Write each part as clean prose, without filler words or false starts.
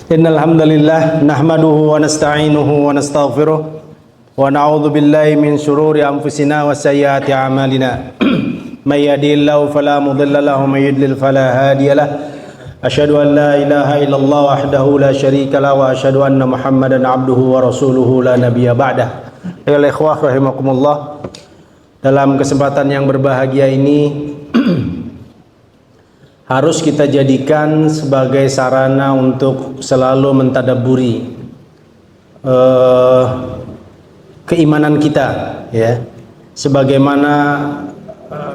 Innal hamdalillah nahmaduhu wa nasta'inuhu wa nastaghfiruh wa na'udzu billahi min shururi anfusina wa sayyiati a'malina. May yahdihillahu fala mudilla lahu wa may yudlil fala hadiya lahu. Asyhadu an la ilaha illallah wahdahu la syarika lahu wa asyhadu anna Muhammadan 'abduhu wa rasuluhu la nabiyya ba'dah. Ayyuhal ikhwah rahimakumullah. Dalam kesempatan yang berbahagia ini harus kita jadikan sebagai sarana untuk selalu mentadabburi keimanan kita, ya. Sebagaimana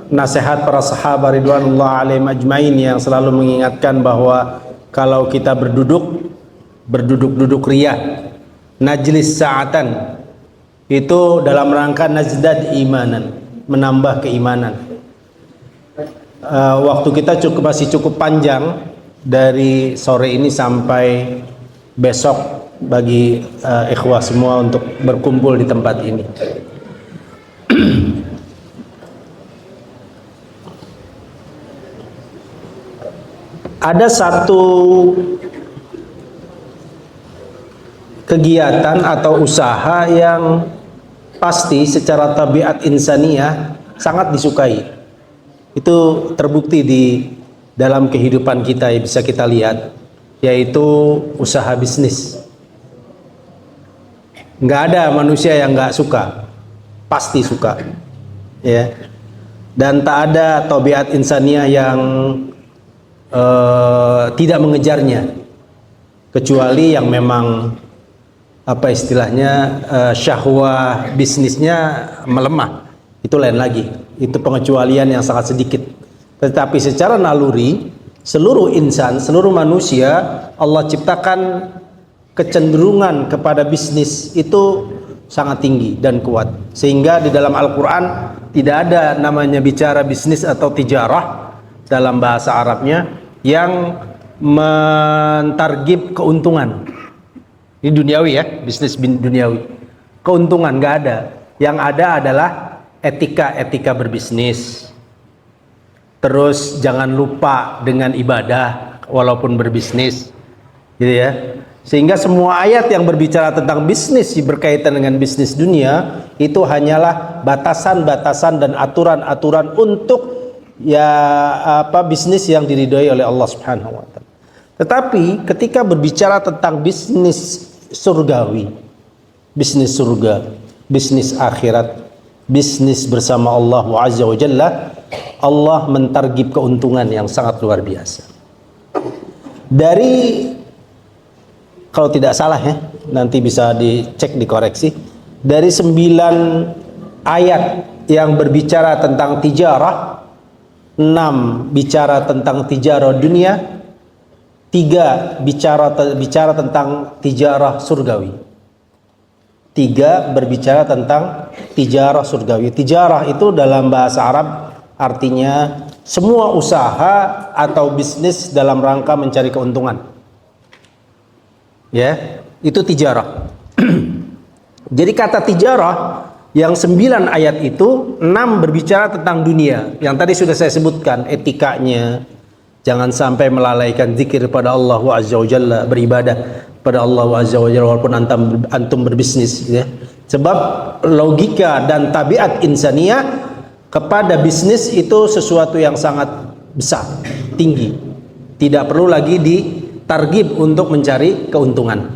nasihat para sahabat ridwanullah alaihim ajmain yang selalu mengingatkan bahwa kalau kita berduduk riyah, najlis sa'atan, itu dalam rangka nazdad imanan, menambah keimanan. Waktu kita masih cukup panjang dari sore ini sampai besok bagi ikhwah semua untuk berkumpul di tempat ini. Ada satu kegiatan atau usaha yang pasti secara tabiat insaniyah sangat disukai. Itu terbukti di dalam kehidupan kita, yang bisa kita lihat, yaitu usaha bisnis. Nggak ada manusia yang nggak suka, pasti suka, ya. Dan tak ada tabiat insaniah yang tidak mengejarnya, kecuali yang memang apa istilahnya syahwah bisnisnya melemah. Itu lain lagi, itu pengecualian yang sangat sedikit. Tetapi secara naluri seluruh insan, seluruh manusia Allah ciptakan kecenderungan kepada bisnis itu sangat tinggi dan kuat, sehingga di dalam Al-Quran tidak ada namanya bicara bisnis atau tijarah dalam bahasa Arabnya yang mentargib keuntungan. Ini duniawi, ya, bisnis duniawi, keuntungan nggak ada. Yang ada adalah etika berbisnis. Terus jangan lupa dengan ibadah walaupun berbisnis, gitu ya. Sehingga semua ayat yang berbicara tentang bisnis berkaitan dengan bisnis dunia itu hanyalah batasan-batasan dan aturan-aturan untuk bisnis yang diridhoi oleh Allah Subhanahu wa taala. Tetapi ketika berbicara tentang bisnis surgawi, bisnis surga, bisnis akhirat, bisnis bersama Allah Azza wa Jalla, Allah mentargib keuntungan yang sangat luar biasa. Dari, kalau tidak salah ya, nanti bisa dicek, dikoreksi, dari 9 ayat yang berbicara tentang tijarah, 6 bicara tentang tijarah dunia, 3 bicara tentang tijarah surgawi. 3 berbicara tentang tijarah surgawi. Tijarah itu dalam bahasa Arab artinya semua usaha atau bisnis dalam rangka mencari keuntungan. Ya, itu tijarah. Jadi kata tijarah yang 9 ayat itu, 6 berbicara tentang dunia. Yang tadi sudah saya sebutkan etikanya, jangan sampai melalaikan zikir pada Allah Azza wa Jalla, beribadah pada Allah Azza wa Jalla walaupun antum berbisnis, ya. Sebab logika dan tabiat insania kepada bisnis itu sesuatu yang sangat besar, tinggi. Tidak perlu lagi ditargib untuk mencari keuntungan,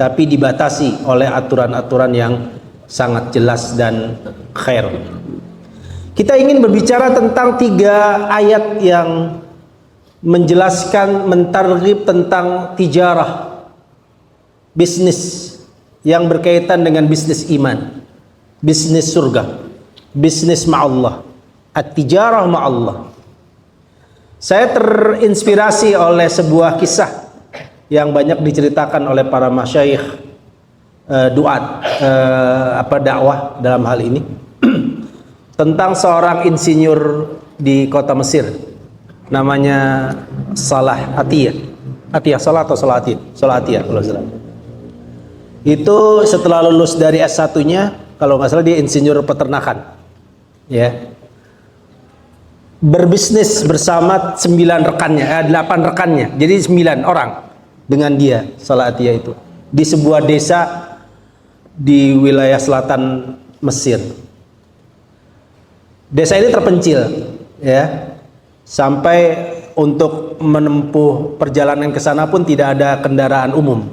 tapi dibatasi oleh aturan-aturan yang sangat jelas dan khair. Kita ingin berbicara tentang 3 ayat yang menjelaskan, mentargib tentang tijarah, bisnis yang berkaitan dengan bisnis iman, bisnis surga, bisnis ma'allah, at-tijarah ma'allah. Saya terinspirasi oleh sebuah kisah yang banyak diceritakan oleh para masyayikh dakwah dalam hal ini tentang seorang insinyur di kota Mesir namanya Salah Atiyah Salah atau Salah Atiyah kalau salah. Itu setelah lulus dari S1-nya, kalau nggak salah dia insinyur peternakan, ya. Berbisnis bersama 8 rekannya, jadi 9 orang. dengan dia, Salah Atiyah itu, di sebuah desa di wilayah selatan Mesir. Desa ini terpencil, ya, sampai untuk menempuh perjalanan ke sana pun tidak ada kendaraan umum,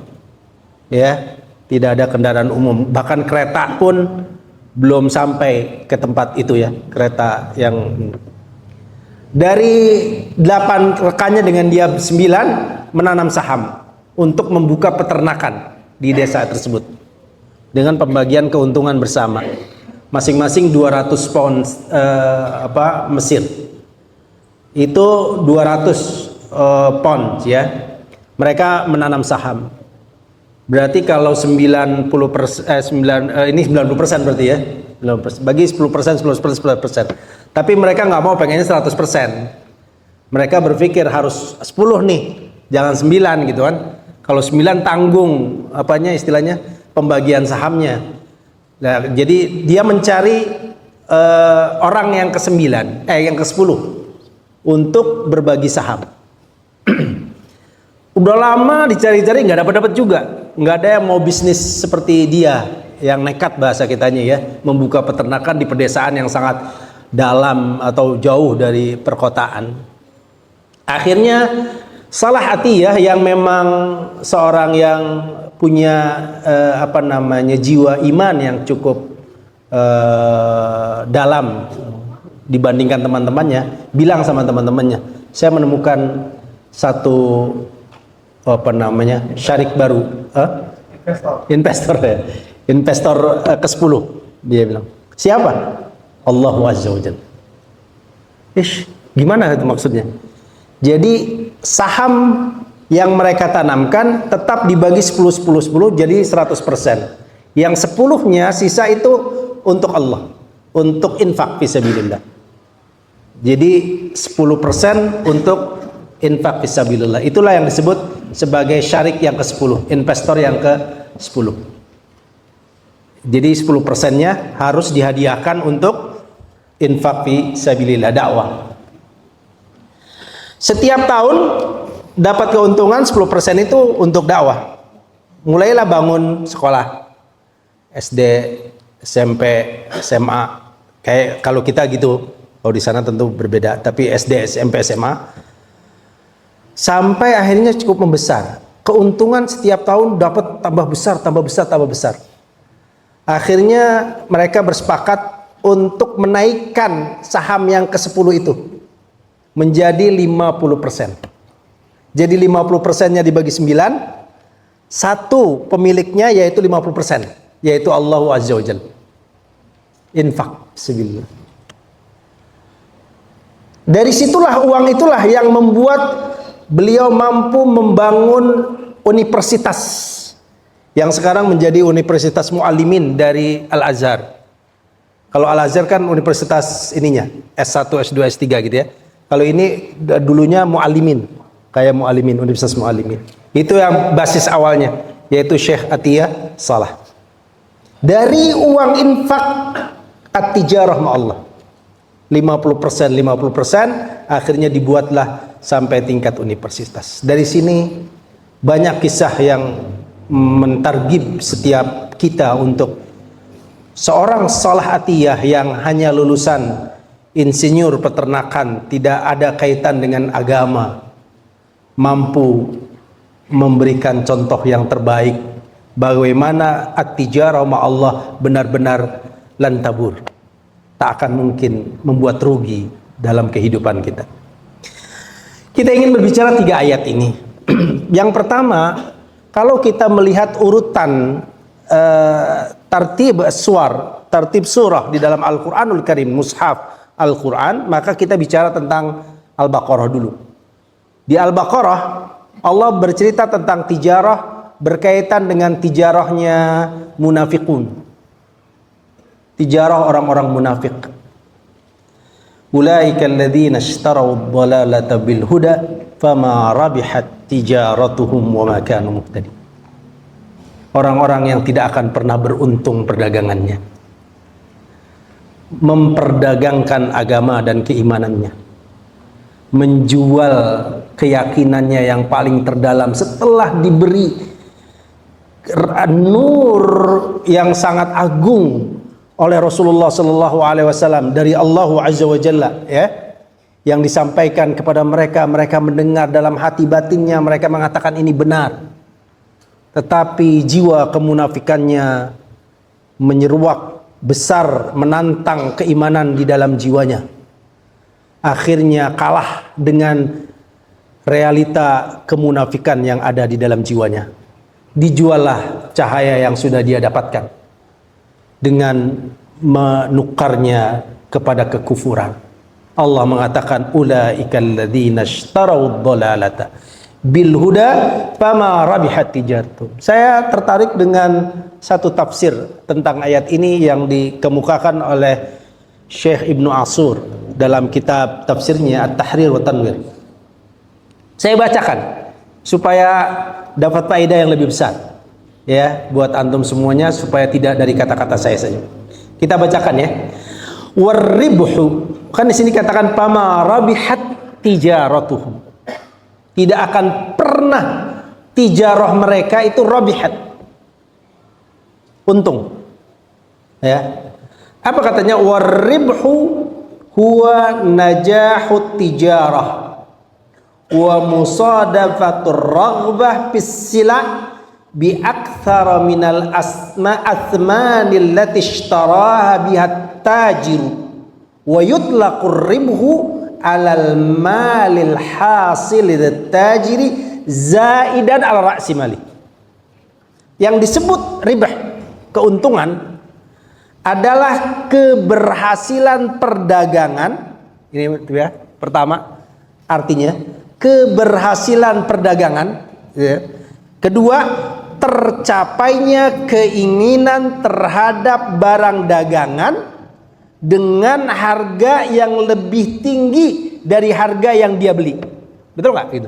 ya, tidak ada kendaraan umum, bahkan kereta pun belum sampai ke tempat itu, ya, kereta yang dari 8 rekannya dengan dia 9 menanam saham untuk membuka peternakan di desa tersebut dengan pembagian keuntungan bersama, masing-masing 200 pound Mesir. Itu 200 pound, ya. Mereka menanam saham. Berarti kalau 90%, ini 90% berarti, ya. 90%. Bagi 10%, 10%. Tapi mereka nggak mau, pengennya 100%. Mereka berpikir harus 10 nih, jangan 9 gitu kan. Kalau 9 tanggung istilahnya pembagian sahamnya. Nah, jadi dia mencari orang yang ke-9, yang ke-10 untuk berbagi saham. Udah lama dicari-cari nggak dapat juga. Nggak ada yang mau bisnis seperti dia, yang nekat bahasa kitanya, ya, membuka peternakan di pedesaan yang sangat dalam atau jauh dari perkotaan. Akhirnya Salah Atiyah yang memang seorang yang punya jiwa iman yang cukup dalam dibandingkan teman-temannya, bilang sama teman-temannya, saya menemukan satu syarik baru, investor ya, investor ke-10. Dia bilang, siapa? Allahu Azza wa Jalla. Gimana itu maksudnya? Jadi saham yang mereka tanamkan tetap dibagi 10 jadi 100%. Yang 10-nya sisa itu untuk Allah, untuk infak fisabilillah. Jadi 10% untuk infak fisabilillah. Itulah yang disebut sebagai syarik yang ke-10, investor yang ke-10. Jadi 10%-nya harus dihadiahkan untuk infak fisabilillah, dakwah. Setiap tahun dapat keuntungan 10% itu untuk dakwah. Mulailah bangun sekolah SD, SMP, SMA. Kayak kalau kita gitu, kalau di sana tentu berbeda, tapi SD, SMP, SMA sampai akhirnya cukup membesar. Keuntungan setiap tahun dapat tambah besar, tambah besar, tambah besar. Akhirnya mereka bersepakat untuk menaikkan saham yang ke-10 itu menjadi 50%. Jadi 50%-nya dibagi 9, satu pemiliknya yaitu 50%, yaitu Allah Azza wa Jalla. Infak fisabilillah. Dari situlah, uang itulah yang membuat beliau mampu membangun universitas yang sekarang menjadi Universitas Muallimin dari Al-Azhar. Kalau Al-Azhar kan universitas ininya S1, S2, S3 gitu, ya. Kalau ini dulunya Muallimin, kayak Muallimin, Universitas Muallimin. Itu yang basis awalnya, yaitu Syekh Atiyah Salah. Dari uang infak at-tijarah ma'allah, 50%, akhirnya dibuatlah sampai tingkat universitas. Dari sini banyak kisah yang mentargib setiap kita untuk seorang Salah Atiyah yang hanya lulusan insinyur peternakan, tidak ada kaitan dengan agama, mampu memberikan contoh yang terbaik bagaimana at-tijarah ma'allah benar-benar lantabur, tak akan mungkin membuat rugi dalam kehidupan kita. Kita ingin berbicara 3 ayat ini. Yang pertama, kalau kita melihat urutan tartib surah di dalam Al-Quranul Karim, mushaf Al-Quran, maka kita bicara tentang Al-Baqarah dulu. Di Al-Baqarah Allah bercerita tentang tijarah berkaitan dengan tijarahnya munafikun, tijarah orang-orang munafik. Ulaika alladzina ishtaraw ad-dhalalata bil huda fama rabihat tijaratuhum wa ma kanu muhtadin. Orang-orang yang tidak akan pernah beruntung perdagangannya, memperdagangkan agama dan keimanannya, menjual keyakinannya yang paling terdalam setelah diberi nur yang sangat agung oleh Rasulullah Sallallahu Alaihi Wasallam dari Allah Azza wa Jalla, ya, yang disampaikan kepada mereka. Mereka mendengar dalam hati batinnya, mereka mengatakan ini benar, tetapi jiwa kemunafikannya menyeruak besar, menantang keimanan di dalam jiwanya. Akhirnya kalah dengan realita kemunafikan yang ada di dalam jiwanya. Dijuallah cahaya yang sudah dia dapatkan dengan menukarnya kepada kekufuran. Allah mengatakan ulaikal ladzina ishtarawud dhalalata bil huda fama rabihat tijaratuhum. Saya tertarik dengan satu tafsir tentang ayat ini yang dikemukakan oleh Syekh Ibnu Ashur dalam kitab tafsirnya At-Tahrir wa Tanwir. Saya bacakan supaya dapat faedah yang lebih besar, ya, buat antum semuanya, supaya tidak dari kata-kata saya saja. Kita bacakan, ya. Warribhu, kan di sini katakan pama rabihat tijaratuhum. Tidak akan pernah tijarah mereka itu rabihat, untung, ya. Apa katanya? Warribhu huwa najahut tijarah wa musadafatur raghbah fis sila bi aktsara minal athmanil lati ishtaraha biha tajiru wa yutlaqur ribhu alal malil hasil tajiri zaidan ala ra'si mali. Yang disebut ribah, keuntungan, adalah keberhasilan perdagangan. Ini, ya, pertama artinya keberhasilan perdagangan, ya. Kedua, tercapainya keinginan terhadap barang dagangan dengan harga yang lebih tinggi dari harga yang dia beli. Betul nggak itu?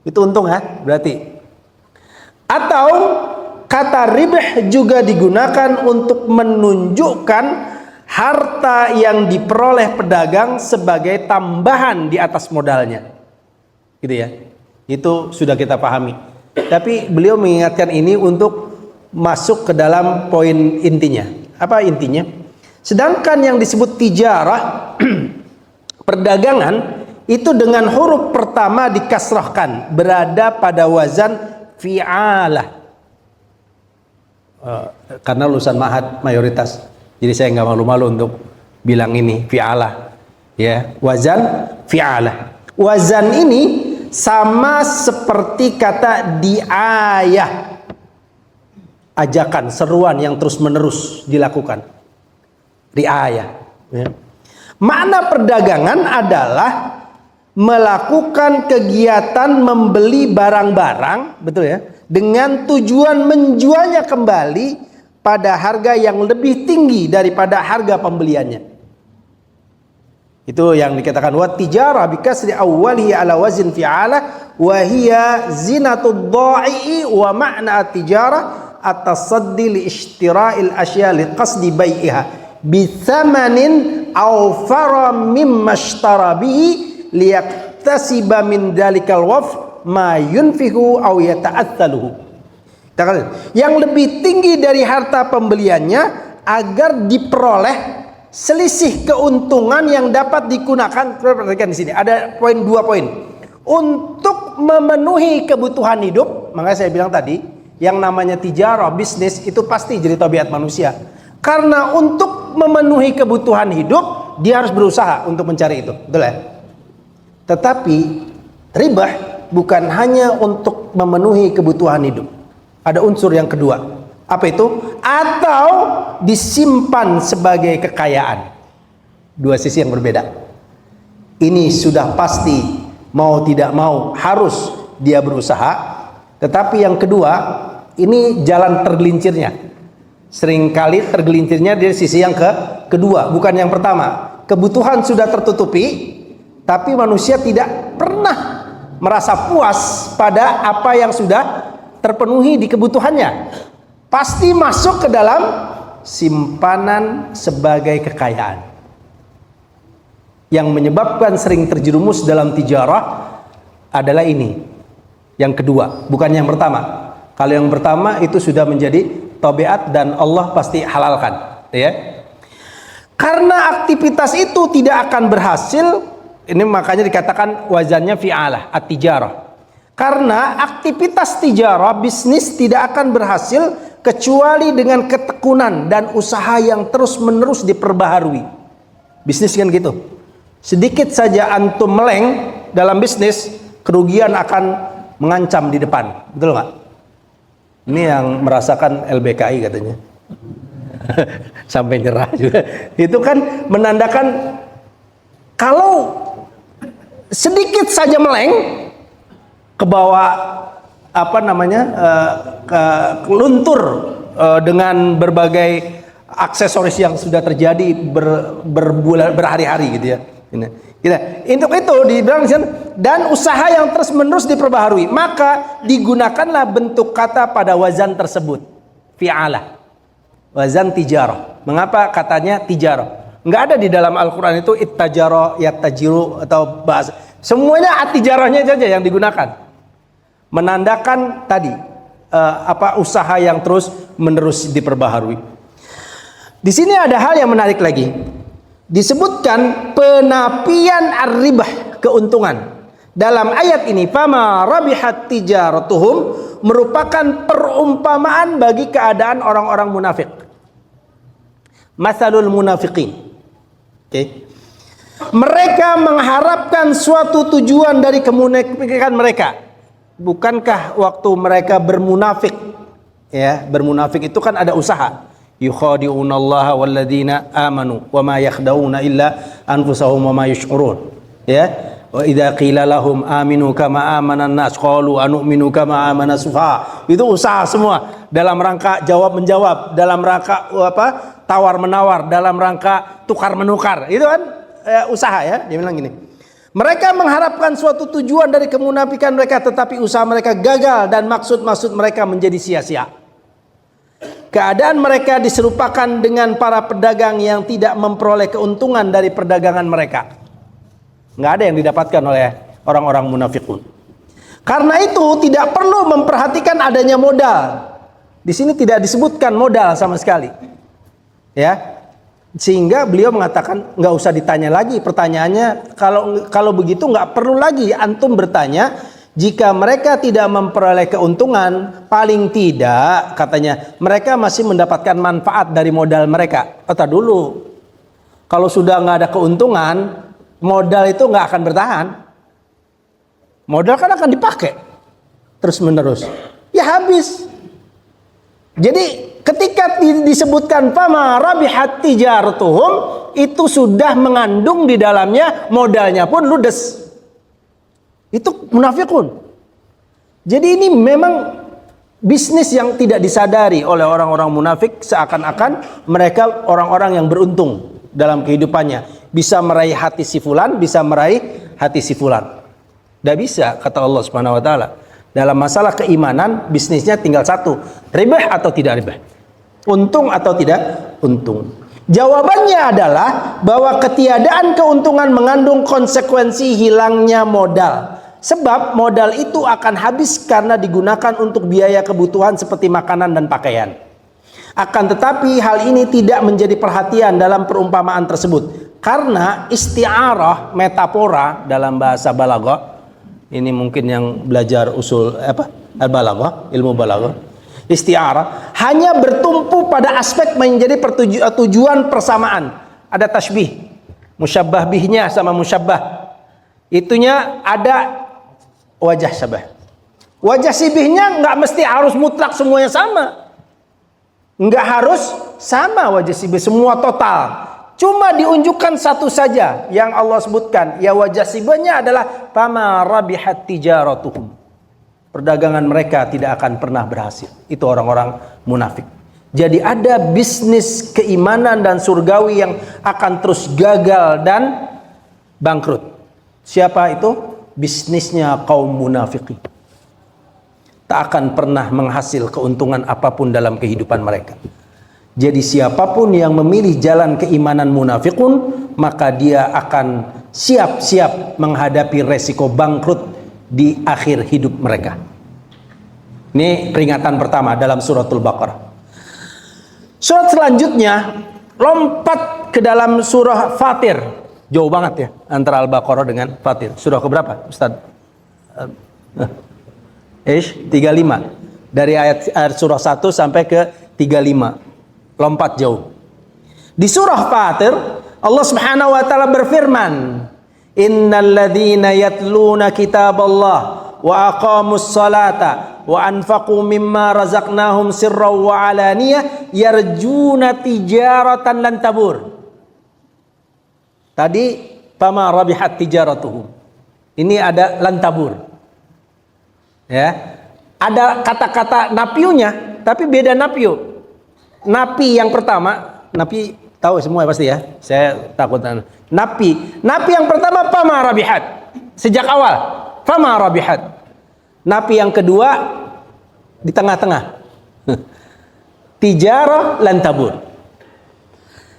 Itu untung, ya, berarti. Atau kata ribah juga digunakan untuk menunjukkan harta yang diperoleh pedagang sebagai tambahan di atas modalnya. Gitu, ya. Itu sudah kita pahami. Tapi beliau mengingatkan ini untuk masuk ke dalam poin intinya. Apa intinya? Sedangkan yang disebut tijarah, perdagangan, itu dengan huruf pertama dikasrahkan, berada pada wazan fi'alah. Karena lulusan ma'had mayoritas, jadi saya nggak malu-malu untuk bilang ini fi'alah, ya, wazan fi'alah. Wazan ini sama seperti kata diayah, ajakan, seruan yang terus menerus dilakukan, riayah, ya. Makna perdagangan adalah melakukan kegiatan membeli barang-barang, betul, ya, dengan tujuan menjualnya kembali pada harga yang lebih tinggi daripada harga pembeliannya. Itu yang dikatakan wa tijarah bi kasri awwalihi ala wazn fi'ala wa hiya zinatud dha'i, wa ma'na tijarah at-tasaddi li ishtira'il asya li qasdi bai'iha bi thamanin aw fara mimma ishtara bihi liyaktasiba min dalikal waf ma yunfihu aw yata'athaluhu. Yang lebih tinggi dari harta pembeliannya agar diperoleh selisih keuntungan yang dapat digunakan. Perhatikan di sini ada dua poin untuk memenuhi kebutuhan hidup. Makanya saya bilang tadi, yang namanya tijarah, bisnis, itu pasti jadi tabiat manusia. Karena untuk memenuhi kebutuhan hidup dia harus berusaha untuk mencari itu, betul, ya? Tetapi ribah bukan hanya untuk memenuhi kebutuhan hidup. Ada unsur yang kedua. Apa itu? Atau disimpan sebagai kekayaan. Dua sisi yang berbeda. Ini sudah pasti, mau tidak mau harus dia berusaha. Tetapi yang kedua, ini jalan tergelincirnya. Seringkali tergelincirnya dari sisi yang kedua, bukan yang pertama. Kebutuhan sudah tertutupi, tapi manusia tidak pernah merasa puas pada apa yang sudah terpenuhi di kebutuhannya. Pasti masuk ke dalam simpanan sebagai kekayaan. yang menyebabkan sering terjerumus dalam tijarah adalah ini. Yang kedua, bukan yang pertama. Kalau yang pertama itu sudah menjadi tabiat dan Allah pasti halalkan, ya. Karena aktivitas itu tidak akan berhasil, ini makanya dikatakan wazannya fi'alah, at-tijarah. Karena aktivitas tijarah, bisnis tidak akan berhasil kecuali dengan ketekunan dan usaha yang terus-menerus diperbaharui. Bisnis kan gitu. Sedikit saja antum meleng dalam bisnis, kerugian akan mengancam di depan. Betul nggak? Ini yang merasakan LBKI katanya. Sampai nyerah juga. Itu kan menandakan kalau sedikit saja meleng ke bawah luntur dengan berbagai aksesoris yang sudah terjadi berhari-hari gitu ya. Untuk itu dibilang dan usaha yang terus-menerus diperbaharui, maka digunakanlah bentuk kata pada wazan tersebut, fi'alah, wazan tijarah. Mengapa katanya tijarah? Enggak ada di dalam Al-Quran itu ittajara, yattajiru atau bahasa. Semuanya at-tijarahnya saja yang digunakan, menandakan tadi usaha yang terus-menerus diperbaharui. Di sini ada hal yang menarik lagi. Disebutkan penafian ar-ribah, keuntungan. Dalam ayat ini, fama rabihat tijaratuhum, merupakan perumpamaan bagi keadaan orang-orang munafik. Masalul munafiqin. Okay. Mereka mengharapkan suatu tujuan dari kemunafikan mereka. Bukankah waktu mereka bermunafik, ya, bermunafik itu kan ada usaha. Yukhadi'unallaha walladzina amanu wa ma yakhda'una illa anfusahum wa ma yash'urun, ya. Wa idza qila lahum aminu kama amanan nas qalu anu'minu kama amana sufaha. Itu usaha semua dalam rangka jawab menjawab, dalam rangka tawar menawar, dalam rangka tukar menukar. Itu kan usaha, ya. Dia bilang gini, mereka mengharapkan suatu tujuan dari kemunafikan mereka, tetapi usaha mereka gagal dan maksud-maksud mereka menjadi sia-sia. Keadaan mereka diserupakan dengan para pedagang yang tidak memperoleh keuntungan dari perdagangan mereka. Nggak ada yang didapatkan oleh orang-orang munafikun. Karena itu tidak perlu memperhatikan adanya modal. Di sini tidak disebutkan modal sama sekali, ya. Sehingga beliau mengatakan nggak usah ditanya lagi. Pertanyaannya, kalau begitu nggak perlu lagi antum bertanya. Jika mereka tidak memperoleh keuntungan, paling tidak katanya mereka masih mendapatkan manfaat dari modal mereka. Kata dulu, kalau sudah nggak ada keuntungan, modal itu nggak akan bertahan. Modal kan akan dipakai terus menerus, ya habis. Jadi ketika disebutkan fama rabihat tijaratuhum, itu sudah mengandung di dalamnya modalnya pun ludes. Itu munafikun. Jadi ini memang bisnis yang tidak disadari oleh orang-orang munafik, seakan-akan mereka orang-orang yang beruntung dalam kehidupannya, bisa meraih hati si fulan, bisa meraih hati si fulan. Tidak bisa, kata Allah Subhanahu wa taala. Dalam masalah keimanan, bisnisnya tinggal satu, ribah atau tidak ribah, untung atau tidak untung. Jawabannya adalah bahwa ketiadaan keuntungan mengandung konsekuensi hilangnya modal. Sebab modal itu akan habis karena digunakan untuk biaya kebutuhan seperti makanan dan pakaian. Akan tetapi hal ini tidak menjadi perhatian dalam perumpamaan tersebut. Karena isti'arah, metafora dalam bahasa balaghah, ini mungkin yang belajar usul al-balaghah, ilmu balaghah. Isti'arah hanya bertumpu pada aspek menjadi tujuan persamaan. Ada tashbih, musyabbah bihnya sama musyabbah. Itunya ada wajah syabah. Wajah sibihnya nggak mesti harus mutlak semuanya sama. Nggak harus sama wajah sibih semua total. Cuma diunjukkan satu saja yang Allah sebutkan. Ya wajah sibihnya adalah fama rabihat tijaratuhum. Perdagangan mereka tidak akan pernah berhasil. Itu orang-orang munafik. Jadi ada bisnis keimanan dan surgawi yang akan terus gagal dan bangkrut. Siapa itu? Bisnisnya kaum munafikin. Tak akan pernah menghasil keuntungan apapun dalam kehidupan mereka. Jadi siapapun yang memilih jalan keimanan munafikun, maka dia akan siap-siap menghadapi resiko bangkrut di akhir hidup mereka. Ini peringatan pertama dalam suratul Baqarah. Surat selanjutnya lompat ke dalam surah Fatir. Jauh banget ya antara Al-Baqarah dengan Fatir. Surah keberapa, Ustaz? 35. Dari ayat surah 1 sampai ke 35. Lompat jauh. Di surah Fatir, Allah Subhanahu wa taala berfirman, "Innal ladzina yatluna kitaballah wa aqamus salata wa anfaqu mimma razaqnahum sirran wa alaniyah yarjuna tijaratan lan tabur." Tadi fama rabihat tijaratuhum. Ini ada lan tabur. Ya. Ada kata-kata napiunya, tapi beda napiu. Napi yang pertama, napi tahu semua pasti ya. Saya takut. Napi yang pertama fama rabihat. Sejak awal fama rabihat. Napi yang kedua di tengah-tengah. Tijarah lan tabur.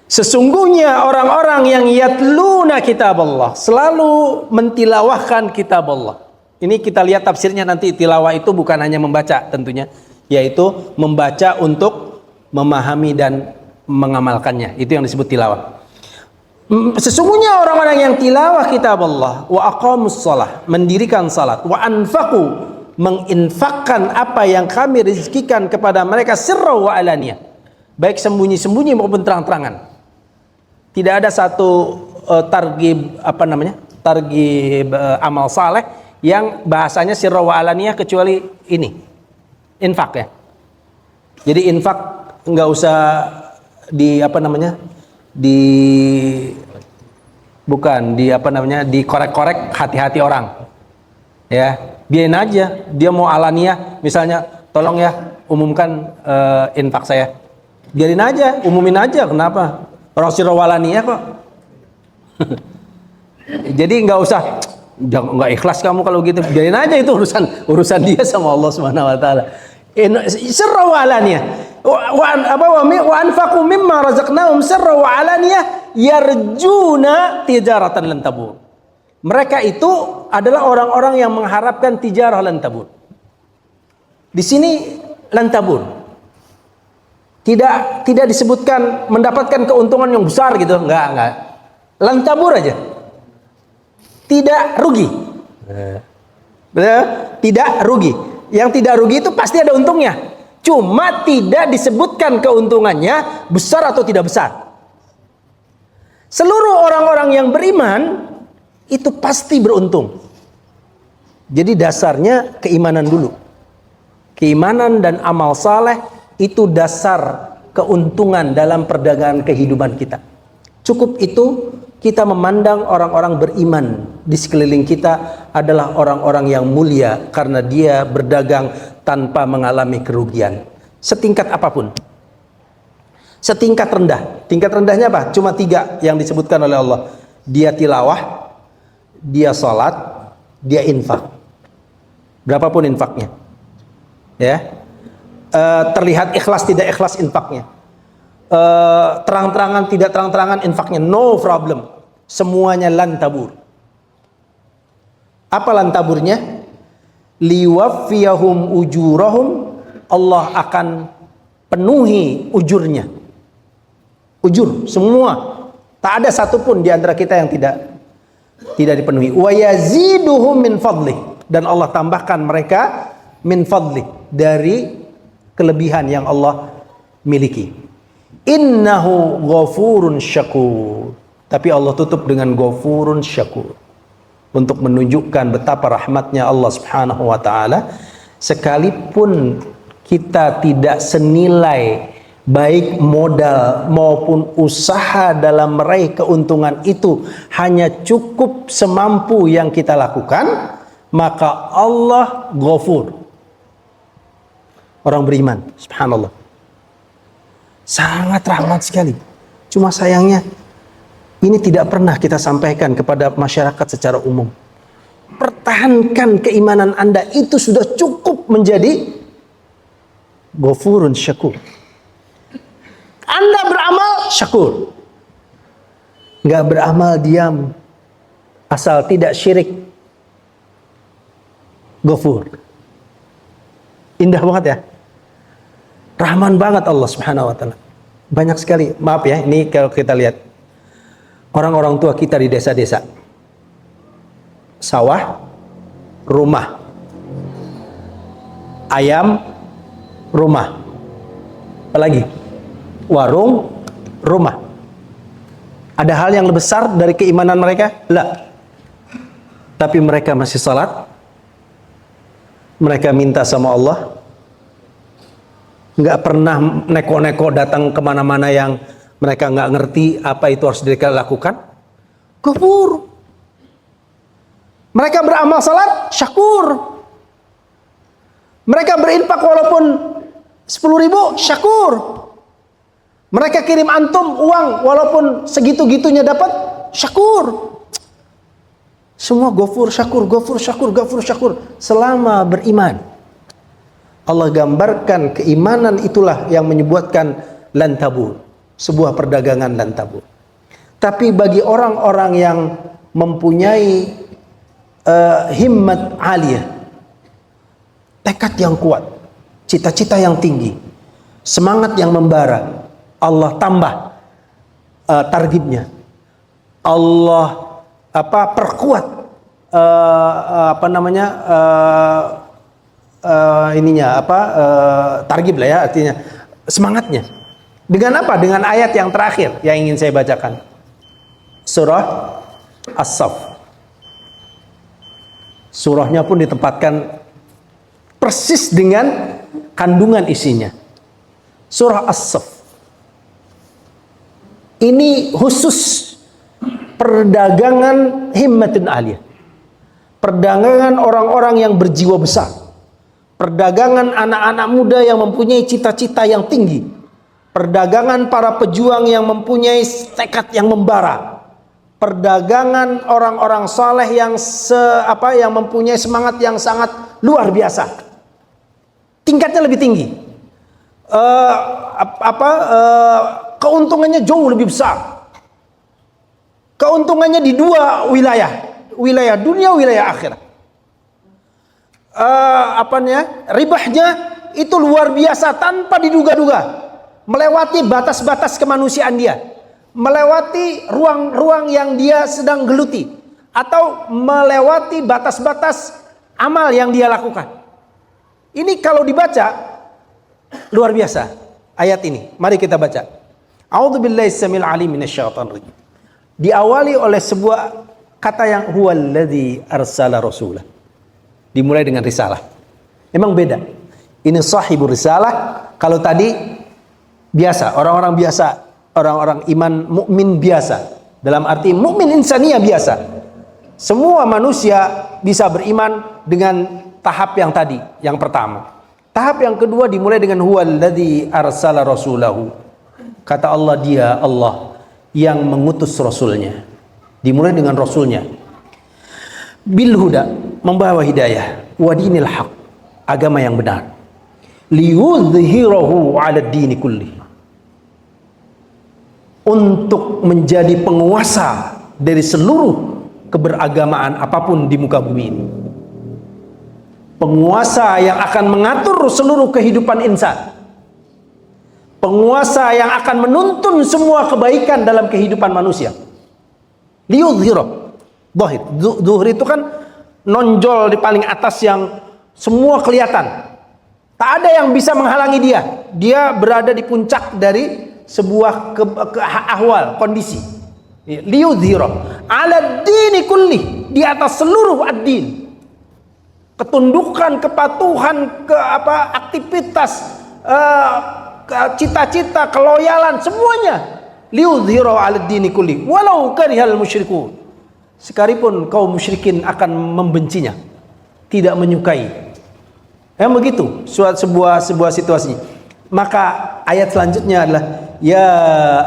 Sesungguhnya orang-orang yang yatluna kitab Allah, selalu mentilawahkan kitab Allah. Ini kita lihat tafsirnya nanti. Tilawah itu bukan hanya membaca tentunya, yaitu membaca untuk memahami dan mengamalkannya. Itu yang disebut tilawah. Sesungguhnya orang-orang yang tilawah kitab Allah, wa aqamus shalah, mendirikan salat, wa anfaqu, menginfakkan apa yang kami rezekikan kepada mereka sirra wa alaniyah, baik sembunyi-sembunyi maupun terang-terangan. Tidak ada satu targhib amal saleh yang bahasanya sirra wa alaniyah kecuali ini, infak ya. Jadi infak nggak usah dikorek-korek hati-hati orang. Ya, biarin aja. Dia mau alaniyah, misalnya, tolong ya umumkan infak saya. Biarin aja, umumin aja. Kenapa? Orang sirra wa alaniyah kok. Jadi nggak usah, nggak ikhlas kamu kalau gitu. Biarin aja, itu urusan dia sama Allah Subhanahu wa taala. Sirra wa alaniyah. Wa anfaqu mimma razaqnahum sirra wa alaniyah yarjuna tijaratan lan tabur. Mereka itu adalah orang-orang yang mengharapkan tijarah lan tabur. Di sini lan tabur. Tidak disebutkan mendapatkan keuntungan yang besar gitu, enggak. Lan tabur aja. Tidak rugi. Tidak rugi. Yang tidak rugi itu pasti ada untungnya. Cuma tidak disebutkan keuntungannya besar atau tidak besar. Seluruh orang-orang yang beriman itu pasti beruntung. Jadi dasarnya keimanan dulu. Keimanan dan amal saleh itu dasar keuntungan dalam perdagangan kehidupan kita. Cukup itu kita memandang orang-orang beriman di sekeliling kita adalah orang-orang yang mulia karena dia berdagang tanpa mengalami kerugian. Setingkat apapun. Setingkat rendah. Tingkat rendahnya apa? Cuma 3 yang disebutkan oleh Allah. Dia tilawah, dia salat, dia infak. Berapapun infaknya. Ya. Terlihat ikhlas tidak ikhlas infaknya, terang-terangan tidak terang-terangan infaknya, no problem, semuanya lan tabur. Apa lan taburnya? Liwaffiyahum ujurahum, Allah akan penuhi ujurnya, ujur semua, tak ada satupun di antara kita yang tidak dipenuhi. Wa yaziduhum min fadlih, dan Allah tambahkan mereka min fadlih, dari kelebihan yang Allah miliki. Innahu ghafurun syakur. Tapi Allah tutup dengan ghafurun syakur, untuk menunjukkan betapa rahmatnya Allah Subhanahu wa taala. Sekalipun kita tidak senilai baik modal maupun usaha dalam meraih keuntungan itu, hanya cukup semampu yang kita lakukan, maka Allah ghafur. Orang beriman, subhanallah, sangat rahmat sekali. Cuma sayangnya ini tidak pernah kita sampaikan kepada masyarakat secara umum. Pertahankan keimanan Anda, itu sudah cukup menjadi ghafurun syakur. Anda beramal, syakur. Nggak beramal, diam. asal tidak syirik. Ghafur. Indah banget ya. Rahman banget Allah Subhanahu wa taala. Banyak sekali, maaf ya, ini kalau kita lihat orang-orang tua kita di desa-desa. Sawah, rumah. Ayam, rumah. Apalagi? Warung, rumah. Ada hal yang lebih besar dari keimanan mereka? La. Tapi mereka masih salat. Mereka minta sama Allah. Nggak pernah neko-neko datang kemana-mana yang mereka nggak ngerti apa itu harus mereka lakukan. Kufur. Mereka beramal salat, syakur. Mereka berinfak walaupun 10.000, syakur. Mereka kirim antum uang walaupun segitu-gitunya dapat, syakur. Semua gofur, syakur, gofur, syakur, gofur, syakur. Selama beriman. Allah gambarkan keimanan itulah yang menyebutkan lan tabur. Sebuah perdagangan lan tabur. Tapi bagi orang-orang yang mempunyai himmat aliyah, tekad yang kuat, cita-cita yang tinggi, semangat yang membara, Allah tambah targibnya. Allah perkuat targib lah ya, artinya semangatnya. Dengan apa? Dengan ayat yang terakhir yang ingin saya bacakan. Surah As-Saff. Surahnya pun ditempatkan persis dengan kandungan isinya. Surah As-Saff. Ini khusus perdagangan himmatun aliyah. Perdagangan orang-orang yang berjiwa besar. Perdagangan anak-anak muda yang mempunyai cita-cita yang tinggi. Perdagangan para pejuang yang mempunyai tekad yang membara. Perdagangan orang-orang saleh yang mempunyai semangat yang sangat luar biasa. Tingkatnya lebih tinggi. Keuntungannya jauh lebih besar. Keuntungannya di dua wilayah. Wilayah dunia, wilayah akhirat. Ribahnya itu luar biasa tanpa diduga-duga. Melewati batas-batas kemanusiaan dia. Melewati ruang-ruang yang dia sedang geluti. Atau melewati batas-batas amal yang dia lakukan. Ini kalau dibaca luar biasa ayat ini. Mari kita baca. A'udzubillahi samil alim minasyaitonir rajim. Diawali oleh sebuah kata yang huwallazi arsala rasulah. Dimulai dengan risalah. Memang beda. Ini sahibur risalah. Kalau tadi biasa, orang-orang biasa, orang-orang iman mukmin biasa. Dalam arti mukmin insaniyah biasa. Semua manusia bisa beriman dengan tahap yang tadi, yang pertama. Tahap yang kedua dimulai dengan huwallazi arsala rasulahu. Kata Allah, dia Allah yang mengutus rasulnya. Dimulai dengan rasulnya. Bil huda, membawa hidayah, wa dinil haq, agama yang benar. Liyudhhirahu 'ala dini kulli. Untuk menjadi penguasa dari seluruh keberagamaan apapun di muka bumi ini. Penguasa yang akan mengatur seluruh kehidupan insan. Penguasa yang akan menuntun semua kebaikan dalam kehidupan manusia. Liyudhhirahu. Dhahir. Zuhur itu kan nonjol di paling atas yang semua kelihatan. Tak ada yang bisa menghalangi dia. Dia berada di puncak dari sebuah ahwal, kondisi. Liyudhhirahu 'ala dini kulli, di atas seluruh ad-din. Ketundukan, kepatuhan, aktivitas, cita-cita, keloyalan, semuanya. Liyudhhirahu 'ala dini kulli walau karihal musyrikun. Sekalipun kaum musyrikin akan membencinya, tidak menyukai. Begitu sebuah situasi. Maka ayat selanjutnya adalah ya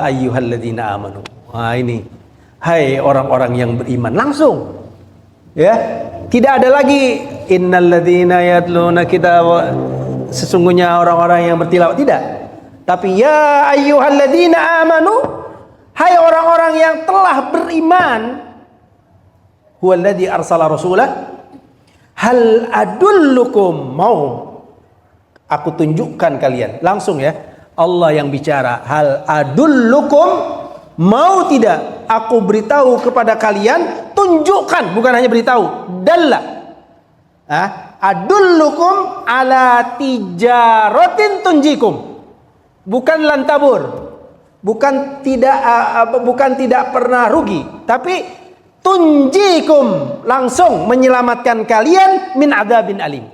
ayyuhalladzina amanu. Wah, ini hai orang-orang yang beriman, langsung. Ya, tidak ada lagi innalladzina yatluna kitab, sesungguhnya orang-orang yang bertilawah, tidak. Tapi ya ayyuhalladzina amanu, hai orang-orang yang telah beriman. huwallazi arsala rasulah. Hal adullukum, mau aku tunjukkan kalian. Langsung ya, Allah yang bicara. Hal adullukum, mau tidak aku beritahu kepada kalian, tunjukkan, bukan hanya beritahu. Dalla. Adullukum ala tijaratin tunjikum. Bukan lantabur. Bukan tidak pernah rugi, tapi tunjikum, langsung menyelamatkan kalian min adzabin alim.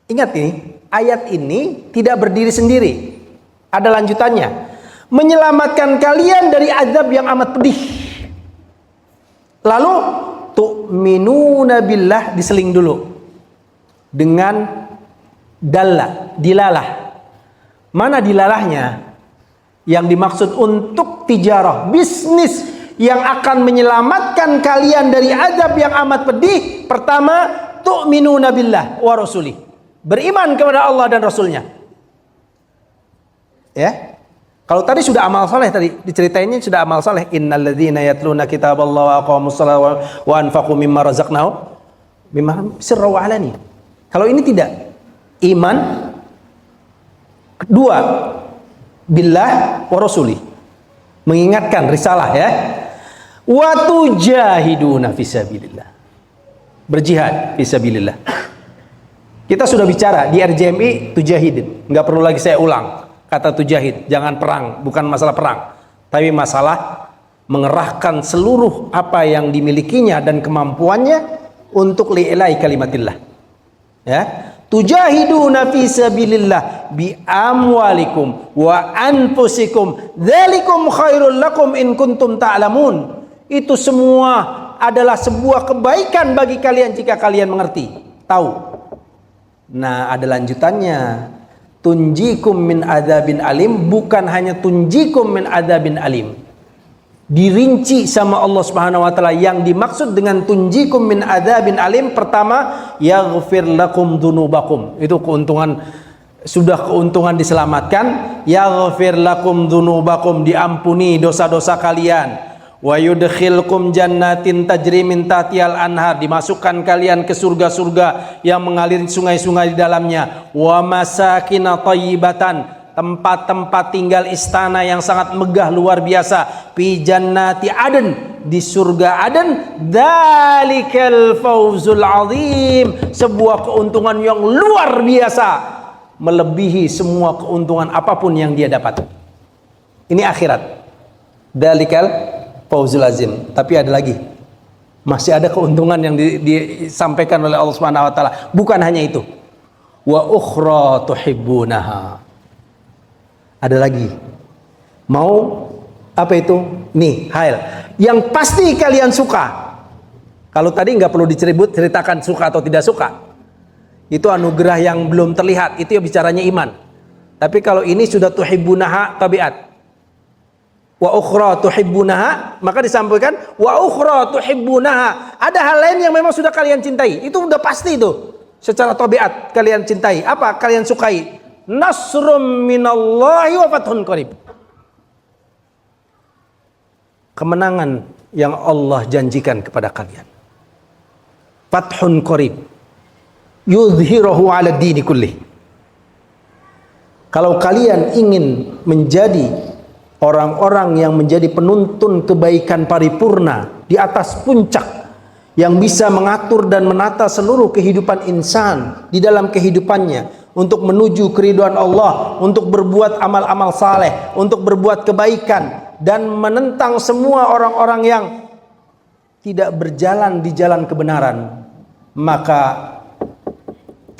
Ingat nih, ayat ini tidak berdiri sendiri. Ada lanjutannya. Menyelamatkan kalian dari azab yang amat pedih. Lalu tu'minuna billah diseling dulu dengan dilalah. Mana dilalahnya? Yang dimaksud untuk tijarah, bisnis yang akan menyelamatkan kalian dari azab yang amat pedih. Pertama, tu'minuna billah wa rasulih. Beriman kepada Allah dan Rasulnya. Ya. Kalau tadi sudah amal saleh, tadi diceritainnya sudah amal saleh. Innal ladzina yatluna kitaballahi wa aqamus salata wa anfaqu mimma razaqnahum mimma sirra wa alani. Kalau ini tidak. Iman. Kedua, billah wa rasuli, mengingatkan risalah ya. Wa tujahiduna fisabilillah, berjihad fisabilillah. Kita sudah bicara di RJMI tujahidin, nggak perlu lagi saya ulang kata tujahid. Jangan perang, bukan masalah perang, tapi masalah mengerahkan seluruh apa yang dimilikinya dan kemampuannya untuk li'ilai kalimatillah ya. Tujahiduna fi sabilillah bi amwalikum wa anfusikum dzalikum khairul lakum in kuntum ta'lamun. Itu semua adalah sebuah kebaikan bagi kalian jika kalian mengerti, tahu. Nah, ada lanjutannya. Tunjikum min adzabin alim, bukan hanya tunjikum min adzabin alim. Dirinci sama Allah Subhanahu wa taala yang dimaksud dengan tunjikum min adzabin alim. Pertama, yaghfir lakum dzunubakum. Itu keuntungan, sudah keuntungan diselamatkan. Yaghfir lakum dzunubakum, diampuni dosa-dosa kalian. Wa yudkhilkum jannatin tajri min tahtihal anhar, dimasukkan kalian ke surga-surga yang mengalir sungai-sungai di dalamnya. Wa masakin thayyibatan, tempat-tempat tinggal istana yang sangat megah luar biasa. Fi jannati aden, di surga Aden. Dzalikal fawzul azim, sebuah keuntungan yang luar biasa, melebihi semua keuntungan apapun yang dia dapat. Ini akhirat. Dzalikal fawzul azim. Tapi ada lagi, masih ada keuntungan yang disampaikan oleh Allah Subhanahu wa taala. Bukan hanya itu. Wa ukhra tuhibbunaha. Ada lagi. Mau apa itu? Nih, hal yang pasti kalian suka. Kalau tadi nggak perlu ceritakan suka atau tidak suka. Itu anugerah yang belum terlihat. Itu ya bicaranya iman. Tapi kalau ini sudah tuhibbunaha tabiat. Wa ukhra tuhibbunaha, maka disampaikan wa ukhra tuhibbunaha. Ada hal lain yang memang sudah kalian cintai. Itu udah pasti itu. Secara tabiat kalian cintai. Apa kalian sukai? Nasrum minallahi wa fathun qarib. Kemenangan yang Allah janjikan kepada kalian. Fathun qarib. Yudhhiruhu 'ala dini kulli. Kalau kalian ingin menjadi orang-orang yang menjadi penuntun kebaikan paripurna di atas puncak, yang bisa mengatur dan menata seluruh kehidupan insan di dalam kehidupannya untuk menuju keridhaan Allah, untuk berbuat amal-amal saleh, untuk berbuat kebaikan dan menentang semua orang-orang yang tidak berjalan di jalan kebenaran, maka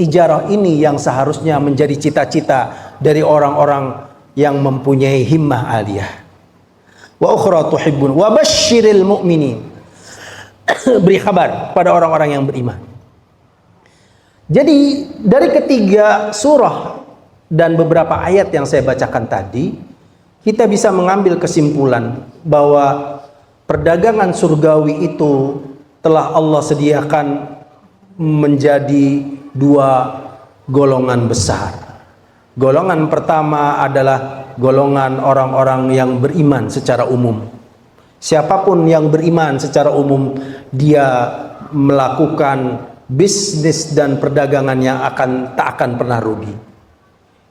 tijarah ini yang seharusnya menjadi cita-cita dari orang-orang yang mempunyai himmah aliyah. Wa ukhra tuhibbun wa basyiril mu'minin. Beri kabar pada orang-orang yang beriman. Jadi dari ketiga surah dan beberapa ayat yang saya bacakan tadi, kita bisa mengambil kesimpulan bahwa perdagangan surgawi itu telah Allah sediakan menjadi dua golongan besar. Golongan pertama adalah golongan orang-orang yang beriman secara umum, Siapapun yang beriman secara umum, dia melakukan bisnis dan perdagangan yang tak akan pernah rugi.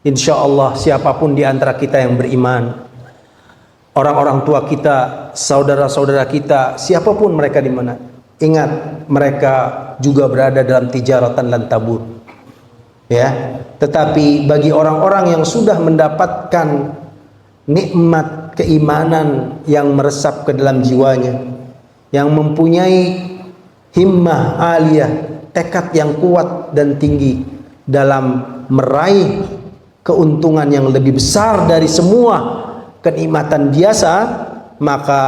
Insya Allah siapapun di antara kita yang beriman, orang-orang tua kita, saudara-saudara kita, siapapun mereka di mana, ingat mereka juga berada dalam tijaratan lan tabur. Ya, tetapi bagi orang-orang yang sudah mendapatkan nikmat keimanan yang meresap ke dalam jiwanya, yang mempunyai himmah aliyah, tekad yang kuat dan tinggi dalam meraih keuntungan yang lebih besar dari semua kenikmatan biasa, maka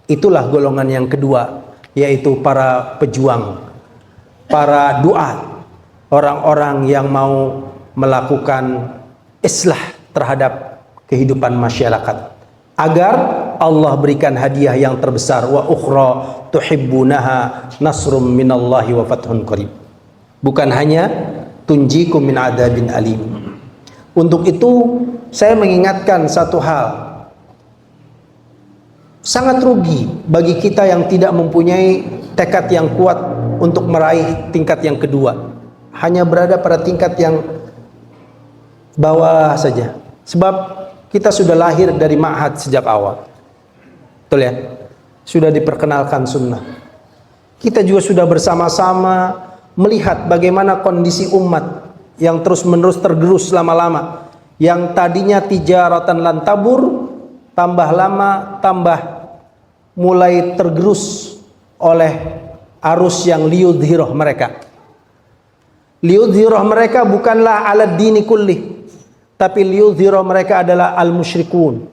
itulah golongan yang kedua, yaitu para pejuang, para duat, orang-orang yang mau melakukan islah terhadap kehidupan masyarakat, agar Allah berikan hadiah yang terbesar, wa ukhra tuhibbunaha nasrum minallahi wa fathun qarib. Bukan hanya tunjikum min adabin alim. Untuk itu saya mengingatkan satu hal, sangat rugi bagi kita yang tidak mempunyai tekad yang kuat untuk meraih tingkat yang kedua, hanya berada pada tingkat yang bawah saja. Sebab kita sudah lahir dari ma'had sejak awal, betul ya, sudah diperkenalkan sunnah. Kita juga sudah bersama-sama melihat bagaimana kondisi umat yang terus-menerus tergerus lama-lama, yang tadinya tijaratan lan tabur, tambah lama tambah mulai tergerus oleh arus yang liyudhirah mereka. Liyudhirah mereka bukanlah ala dini kulli, tapi liyudhirah mereka adalah al-musyrikun,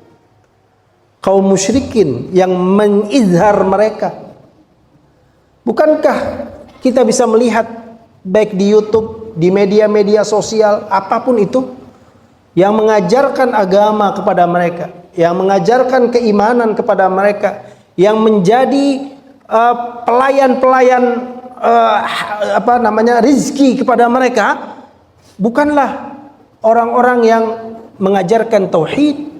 kaum musyrikin yang mengizhar mereka. Bukankah kita bisa melihat baik di YouTube, di media-media sosial, apapun itu, yang mengajarkan agama kepada mereka, yang mengajarkan keimanan kepada mereka, yang menjadi pelayan-pelayan rizki kepada mereka, bukanlah orang-orang yang mengajarkan tauhid,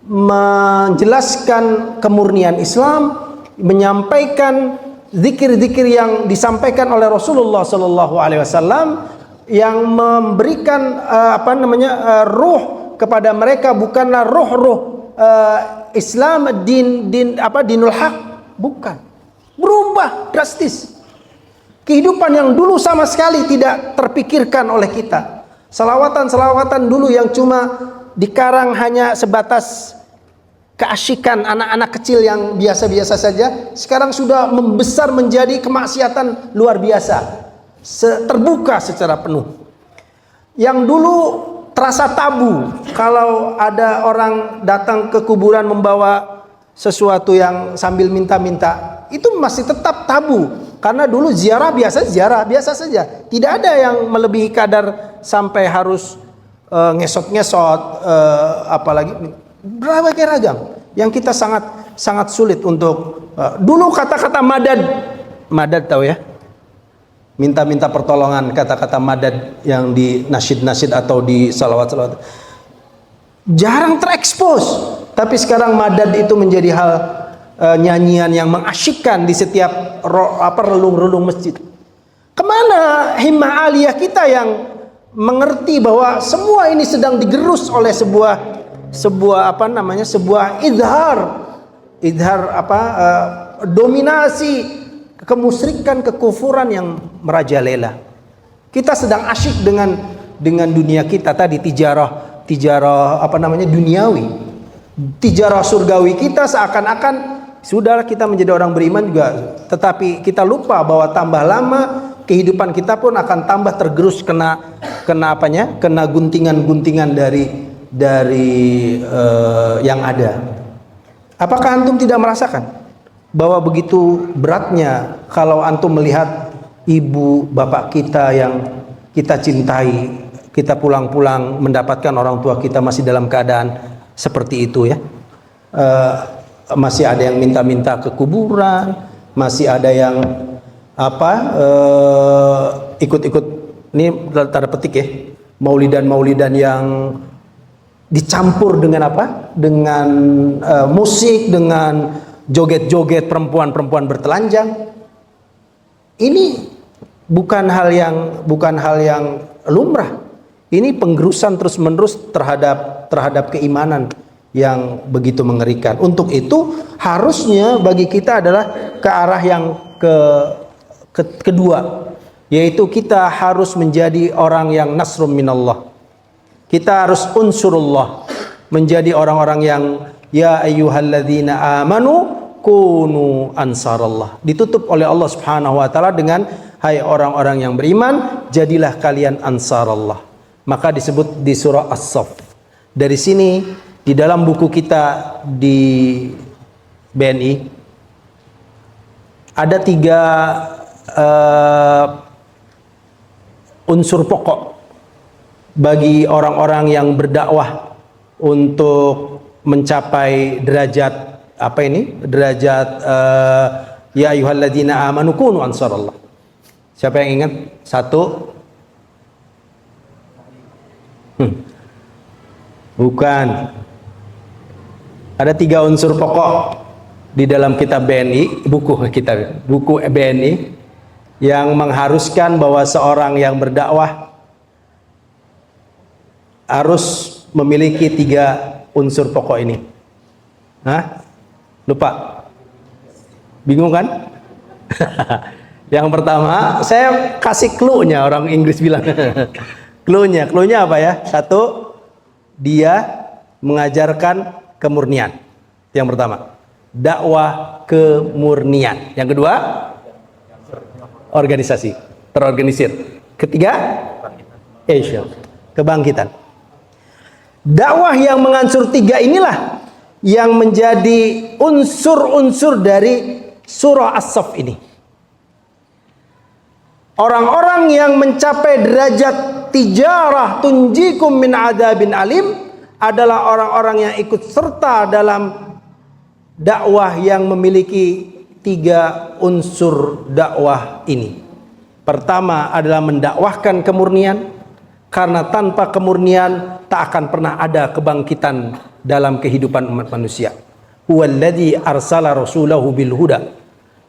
menjelaskan kemurnian Islam, menyampaikan zikir-zikir yang disampaikan oleh Rasulullah SAW, yang memberikan ruh kepada mereka, bukanlah ruh Islam, dinul haq, bukan. Berubah drastis. Kehidupan yang dulu sama sekali tidak terpikirkan oleh kita. Salawatan-salawatan dulu yang cuma dikarang hanya sebatas keasyikan anak-anak kecil yang biasa-biasa saja, sekarang sudah membesar menjadi kemaksiatan luar biasa, terbuka secara penuh. Yang dulu terasa tabu, kalau ada orang datang ke kuburan membawa sesuatu yang sambil minta-minta, itu masih tetap tabu, karena dulu ziarah biasa saja, tidak ada yang melebihi kadar sampai harus ngesot-ngesot, apalagi berbagai ragam yang kita sangat sulit untuk dulu kata-kata madad tahu ya, minta-minta pertolongan, kata-kata madad yang di nasyid-nasyid atau di salawat-salawat jarang terekspos, tapi sekarang madad itu menjadi hal nyanyian yang mengasyikkan di setiap relung-relung masjid. Kemana himmah aliyah kita yang mengerti bahwa semua ini sedang digerus oleh sebuah idhar dominasi kemusyrikan, kekufuran yang merajalela. Kita sedang asyik dengan dunia kita tadi, tijarah duniawi, tijarah surgawi kita, seakan-akan sudah kita menjadi orang beriman juga, tetapi kita lupa bahwa tambah lama kehidupan kita pun akan tambah tergerus kena guntingan-guntingan dari yang ada. Apakah antum tidak merasakan bahwa begitu beratnya kalau antum melihat ibu bapak kita yang kita cintai, kita pulang-pulang mendapatkan orang tua kita masih dalam keadaan seperti itu ya. Masih ada yang minta-minta ke kuburan, masih ada yang ikut-ikut, ini tanda petik ya, maulidan yang dicampur dengan musik, dengan joget-joget perempuan-perempuan bertelanjang. Ini bukan hal yang lumrah. Ini penggerusan terus-menerus terhadap keimanan yang begitu mengerikan. Untuk itu harusnya bagi kita adalah ke arah yang kedua, yaitu kita harus menjadi orang yang nasrum minallah. Kita harus unsurullah, menjadi orang-orang yang ya ayyuhalladzina amanu kunu ansarallah. Ditutup oleh Allah Subhanahu wa taala dengan hai orang-orang yang beriman, jadilah kalian ansarallah. Maka disebut di surah As-Saff. Dari sini di dalam buku kita di BNI ada 3 unsur pokok bagi orang-orang yang berdakwah untuk mencapai derajat ya ayyuhalladzina amanu kunu ansarallah. Siapa yang ingat? 1. Bukan. Ada 3 unsur pokok di dalam kitab BNI, buku BNI yang mengharuskan bahwa seorang yang berdakwah harus memiliki 3 unsur pokok ini. Hah? Lupa? Bingung kan? Yang pertama, saya kasih clue-nya, orang Inggris bilang. Clue-nya apa ya? 1, dia mengajarkan kemurnian. Yang pertama, dakwah kemurnian. Yang kedua, organisasi, terorganisir. Ketiga, kebangkitan. Dakwah yang mengansur 3 inilah yang menjadi unsur-unsur dari surah As-Saff ini. Orang-orang yang mencapai derajat tijarah tunjikum min adabin alim adalah orang-orang yang ikut serta dalam dakwah yang memiliki 3 unsur dakwah ini. Pertama adalah mendakwahkan kemurnian, karena tanpa kemurnian tak akan pernah ada kebangkitan dalam kehidupan umat manusia. Huwallazi arsala rasulahu bil huda.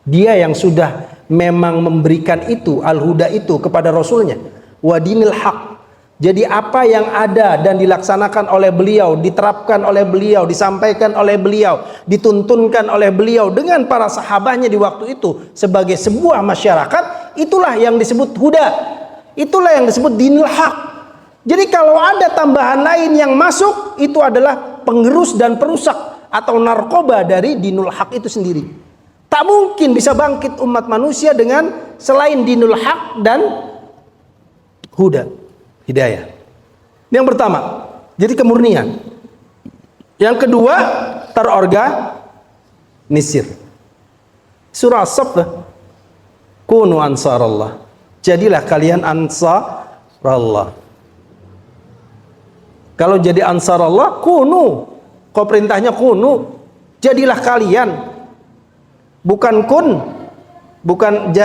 Dia yang sudah memang memberikan itu, al-huda itu kepada rasulnya. Wa dinil haq. Jadi apa yang ada dan dilaksanakan oleh beliau, diterapkan oleh beliau, disampaikan oleh beliau, dituntunkan oleh beliau dengan para sahabatnya di waktu itu sebagai sebuah masyarakat, itulah yang disebut huda. Itulah yang disebut dinil haq. Jadi kalau ada tambahan lain yang masuk, itu adalah pengerus dan perusak atau narkoba dari dinul haq itu sendiri. Tak mungkin bisa bangkit umat manusia dengan selain dinul haq dan huda, hidayah. Yang pertama, jadi kemurnian. Yang kedua, terorganisir. Surah As-Saff, kunu ansarallah. Jadilah kalian ansarallah. Kalau jadi ansarallah, kunu. Kok perintahnya kunu? Jadilah kalian. Bukan kun, bukan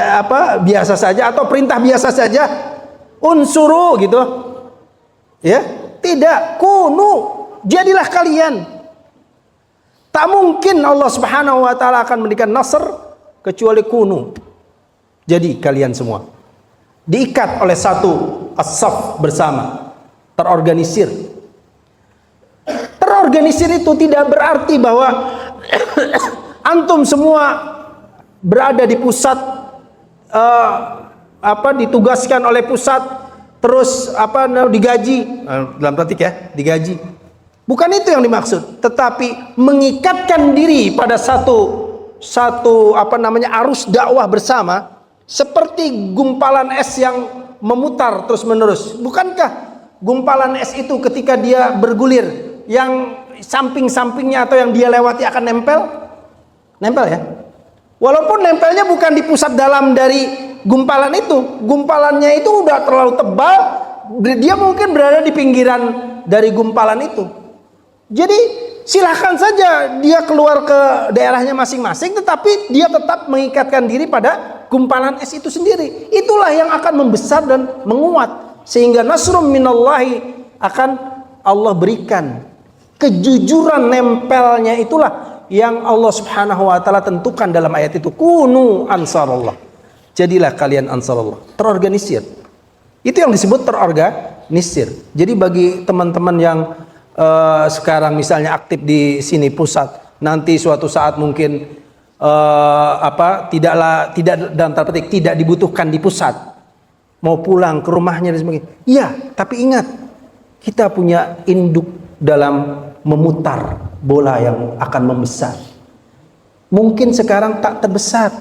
biasa saja atau perintah biasa saja, unsuru gitu ya, tidak, kunu, jadilah kalian. Tak mungkin Allah Subhanahu wa taala akan memberikan nasr kecuali kunu, jadi kalian semua diikat oleh satu as-saff bersama, terorganisir. Terorganisir itu tidak berarti bahwa antum semua berada di pusat, ditugaskan oleh pusat, terus digaji, dalam praktik ya, digaji. Bukan itu yang dimaksud, tetapi mengikatkan diri pada satu arus dakwah bersama, seperti gumpalan es yang memutar terus menerus. Bukankah gumpalan es itu ketika dia bergulir, yang samping-sampingnya atau yang dia lewati akan nempel ya, walaupun nempelnya bukan di pusat dalam dari gumpalan itu, gumpalannya itu udah terlalu tebal, dia mungkin berada di pinggiran dari gumpalan itu. Jadi silahkan saja dia keluar ke daerahnya masing-masing, tetapi dia tetap mengikatkan diri pada gumpalan es itu sendiri. Itulah yang akan membesar dan menguat, sehingga nasrum minallahi akan Allah berikan. Kejujuran nempelnya itulah yang Allah Subhanahu wa taala tentukan dalam ayat itu. Kunu ansarallah. Jadilah kalian ansarallah. Terorganisir. Itu yang disebut terorganisir. Jadi bagi teman-teman yang sekarang misalnya aktif di sini pusat, nanti suatu saat mungkin tidak dalam tanda petik tidak dibutuhkan di pusat, mau pulang ke rumahnya dan sebagainya. Iya, tapi ingat, kita punya induk dalam memutar bola yang akan membesar. Mungkin sekarang tak terbesar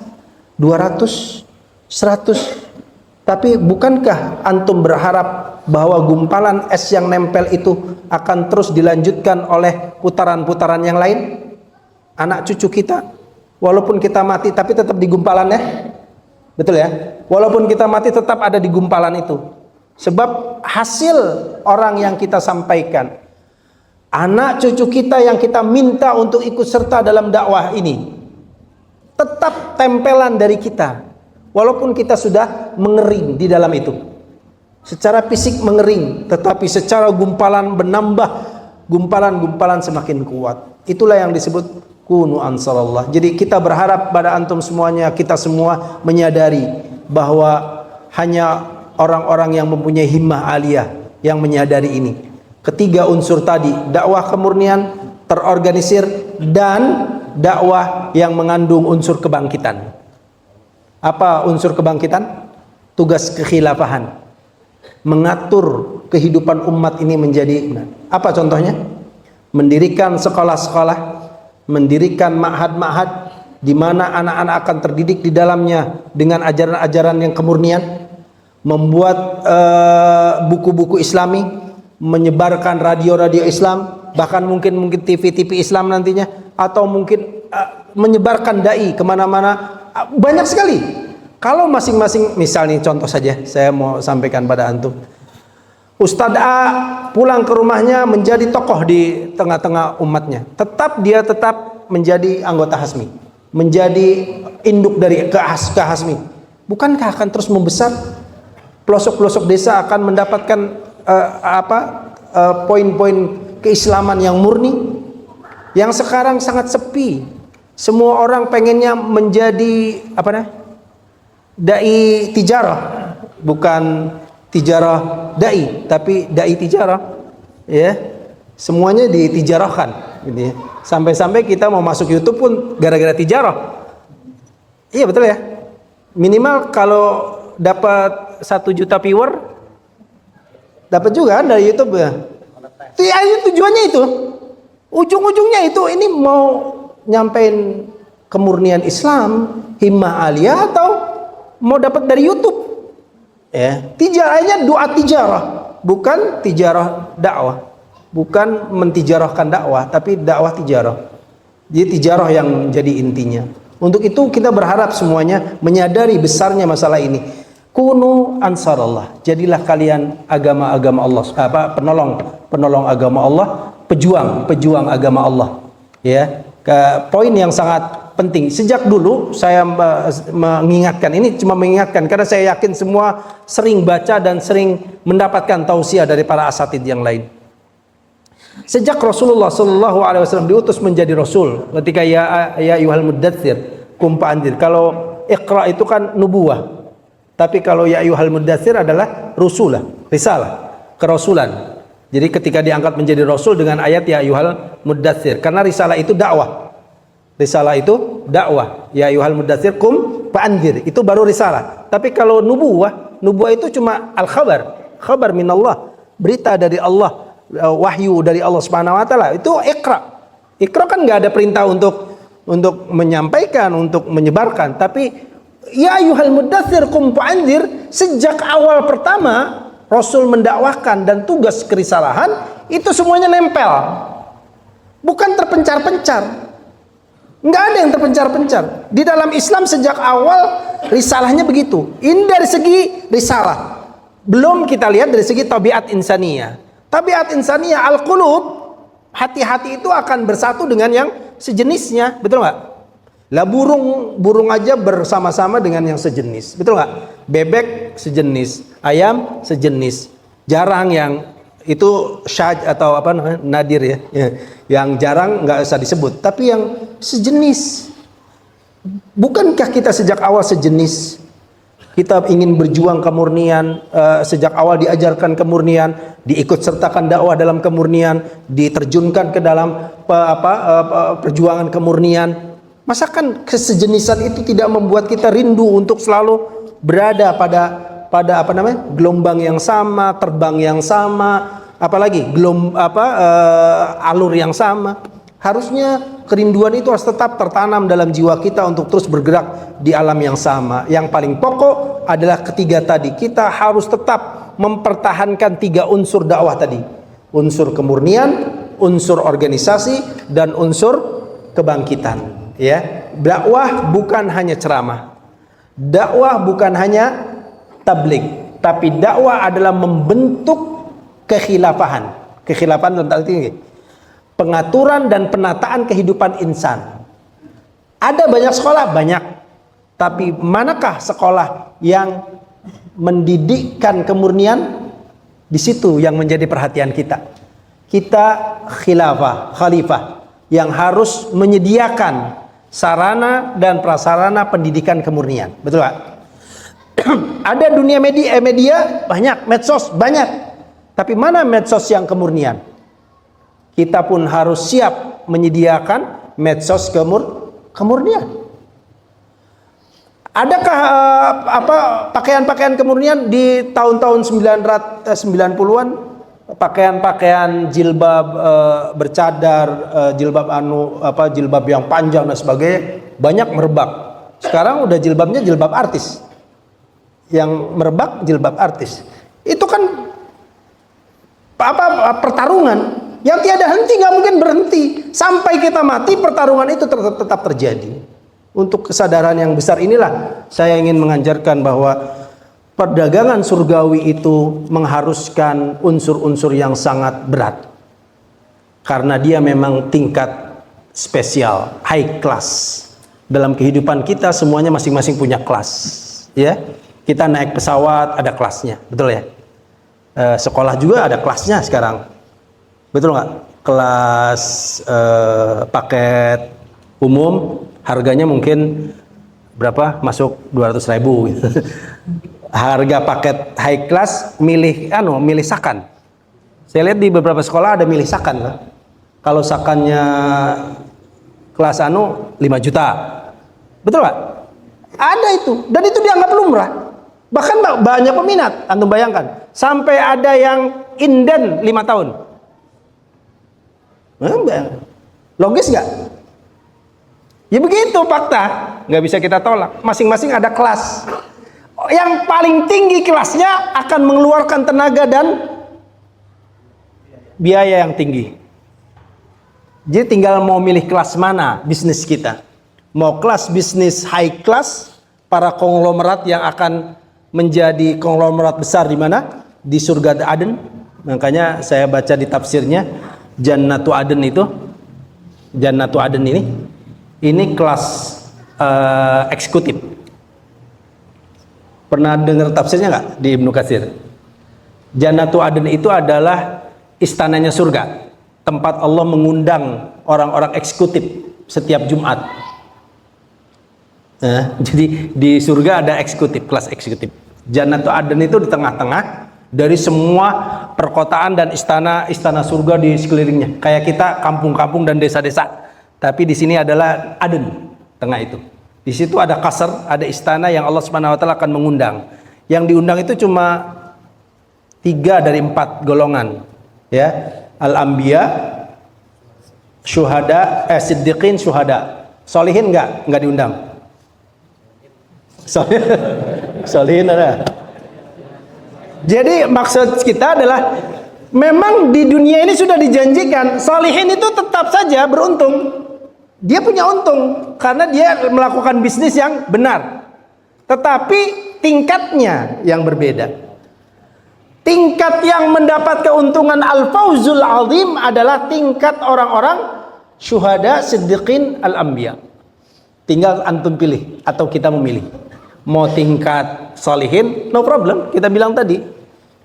200, 100, tapi bukankah antum berharap bahwa gumpalan es yang nempel itu akan terus dilanjutkan oleh putaran-putaran yang lain? Anak cucu kita, walaupun kita mati tapi tetap di gumpalannya. Betul ya? Walaupun kita mati tetap ada di gumpalan itu. Sebab hasil orang yang kita sampaikan, anak cucu kita yang kita minta untuk ikut serta dalam dakwah ini, tetap tempelan dari kita. Walaupun kita sudah mengering di dalam itu. Secara fisik mengering, tetapi secara gumpalan menambah, gumpalan-gumpalan semakin kuat. Itulah yang disebut kunu ansarallah. Jadi kita berharap pada antum semuanya, kita semua menyadari bahwa hanya orang-orang yang mempunyai himmah aliyah yang menyadari ini. Ketiga unsur tadi, dakwah kemurnian, terorganisir, dan dakwah yang mengandung unsur kebangkitan. Apa unsur kebangkitan? Tugas kekhilafahan, mengatur kehidupan umat ini menjadi, apa contohnya? Mendirikan sekolah-sekolah, mendirikan ma'had-ma'had di mana anak-anak akan terdidik di dalamnya dengan ajaran-ajaran yang kemurnian, membuat buku-buku Islami, menyebarkan radio-radio Islam, bahkan mungkin TV-TV Islam nantinya, atau mungkin menyebarkan dai kemana-mana. Banyak sekali. Kalau masing-masing, misalnya contoh saja saya mau sampaikan pada antum, Ustadz A pulang ke rumahnya menjadi tokoh di tengah-tengah umatnya, dia tetap menjadi anggota Hasmi, menjadi induk dari ke Hasmi. Bukankah akan terus membesar? Pelosok-pelosok desa akan mendapatkan poin-poin keislaman yang murni, yang sekarang sangat sepi. Semua orang pengennya menjadi dai tijarah, bukan tijarah dai, tapi dai tijarah, ya. Semuanya ditijarahkan, gitu ya. Sampai-sampai kita mau masuk YouTube pun gara-gara tijarah. Iya betul ya. Minimal kalau dapat 1 juta viewer, dapat juga kan dari YouTube ya. Tujuannya itu, ujung-ujungnya itu, ini mau nyampein kemurnian Islam, himmah aliyah, atau mau dapat dari YouTube? Ya, tijarahnya doa tijarah, bukan tijarah dakwah, bukan mentijarahkan dakwah, tapi dakwah tijarah. Jadi tijarah yang jadi intinya. Untuk itu kita berharap semuanya menyadari besarnya masalah ini. Kunu ansarallah, jadilah kalian agama-agama Allah, penolong agama Allah, pejuang agama Allah. Ya. Poin yang sangat penting. Sejak dulu saya mengingatkan, ini cuma mengingatkan karena saya yakin semua sering baca dan sering mendapatkan tausiah dari para asatid yang lain. Sejak Rasulullah SAW diutus menjadi Rasul, ketika ya ayyuhal muddatsir qum fa'anzir. Kalau Iqra itu kan nubuwah, tapi kalau ya ayyuhal muddatsir adalah risalah, kerasulan. Jadi ketika diangkat menjadi Rasul dengan ayat ya ayyuhal muddatsir, karena risalah itu dakwah. Risalah itu dakwah. Ya ayyuhal muddatsir qum fa'anzir, itu baru risalah. Tapi kalau nubuwah itu cuma khabar minallah, berita dari Allah, wahyu dari Allah Subhanahu wa taala. Itu Iqra. Iqra kan enggak ada perintah untuk menyampaikan, untuk menyebarkan, tapi ya ayyuhal muddatsir qum fa'anzir, sejak awal pertama Rasul mendakwahkan dan tugas kerisalahan itu semuanya nempel, bukan terpencar-pencar. Nggak ada yang terpencar-pencar. Di dalam Islam sejak awal risalahnya begitu. Ini dari segi risalah. Belum kita lihat dari segi tabiat insaniyah. Tabiat insaniyah al-qulub, hati-hati itu akan bersatu dengan yang sejenisnya, betul nggak? Lah burung aja bersama-sama dengan yang sejenis, betul nggak? Bebek sejenis, ayam sejenis. Jarang yang itu syaj atau nadir ya, yang jarang nggak usah disebut. Tapi yang sejenis. Bukankah kita sejak awal sejenis? Kita ingin berjuang kemurnian, sejak awal diajarkan kemurnian, diikut sertakan dakwah dalam kemurnian, diterjunkan ke dalam perjuangan kemurnian. Masakan kesejenisan itu tidak membuat kita rindu untuk selalu berada pada gelombang yang sama, terbang yang sama, apalagi alur yang sama. Harusnya kerinduan itu harus tetap tertanam dalam jiwa kita untuk terus bergerak di alam yang sama. Yang paling pokok adalah ketiga tadi. Kita harus tetap mempertahankan 3 unsur dakwah tadi. Unsur kemurnian, unsur organisasi, dan unsur kebangkitan. Ya, dakwah bukan hanya ceramah. Dakwah bukan hanya tabligh, tapi dakwah adalah membentuk kekhilafahan. Kekhilafahan dalam arti ini, pengaturan dan penataan kehidupan insan. Ada banyak sekolah, banyak. Tapi manakah sekolah yang mendidikkan kemurnian? Di situ yang menjadi perhatian kita. Kita khalifah yang harus menyediakan sarana dan prasarana pendidikan kemurnian. Betul Pak? Ada dunia media banyak, medsos banyak. Tapi mana medsos yang kemurnian? Kita pun harus siap menyediakan medsos kemurnian. Adakah pakaian-pakaian kemurnian di tahun-tahun 90-an? Pakaian-pakaian jilbab bercadar, jilbab yang panjang dan sebagainya banyak merebak. Sekarang udah jilbabnya jilbab artis. Yang merebak jilbab artis. Itu kan pertarungan yang tiada henti, nggak mungkin berhenti sampai kita mati. Pertarungan itu tetap terjadi. Untuk kesadaran yang besar inilah saya ingin mengajarkan bahwa perdagangan surgawi itu mengharuskan unsur-unsur yang sangat berat, karena dia memang tingkat spesial, high class. Dalam kehidupan kita semuanya masing-masing punya kelas, ya. Kita naik pesawat ada kelasnya, betul ya. Sekolah juga ada kelasnya sekarang, betul nggak? Kelas paket umum harganya mungkin berapa? Masuk 200.000 gitu. Harga paket high class milih sakan. Saya lihat di beberapa sekolah ada milih sakan kan? Kalau sakannya kelas 5 juta. Betul Pak? Ada itu, dan itu dianggap lumrah. Bahkan banyak peminat, antum bayangkan. Sampai ada yang inden 5 tahun. Logis nggak? Ya begitu fakta, nggak bisa kita tolak. Masing-masing ada kelas. Yang paling tinggi kelasnya akan mengeluarkan tenaga dan biaya yang tinggi. Jadi tinggal mau milih kelas mana bisnis kita. Mau kelas bisnis high class, para konglomerat yang akan menjadi konglomerat besar di mana? Di surga Aden. Makanya saya baca di tafsirnya, Jannatu Aden itu, Jannatu Aden ini kelas eksekutif. Pernah dengar tafsirnya nggak di Ibnu Katsir? Jannatu Aden itu adalah istananya surga, tempat Allah mengundang orang-orang eksekutif setiap Jumat. Jadi di surga ada eksekutif, kelas eksekutif. Jannatu Aden itu di tengah-tengah dari semua perkotaan dan istana surga di sekelilingnya. Kayak kita kampung-kampung dan desa-desa. Tapi di sini adalah Aden, tengah itu. Di situ ada kasar, ada istana yang Allah Subhanahu wa taala akan mengundang. Yang diundang itu cuma 3 dari 4 golongan, ya. Al-anbiya, syuhada, siddiqin, syuhada. Solihin enggak diundang. Solihin ada. Jadi maksud kita adalah memang di dunia ini sudah dijanjikan solihin itu tetap saja beruntung. Dia punya untung karena dia melakukan bisnis yang benar. Tetapi tingkatnya yang berbeda. Tingkat yang mendapat keuntungan al-fauzul azim adalah tingkat orang-orang syuhada, siddiqin, al-anbiya. Tinggal antum pilih atau kita memilih. Mau tingkat solihin, no problem. Kita bilang tadi,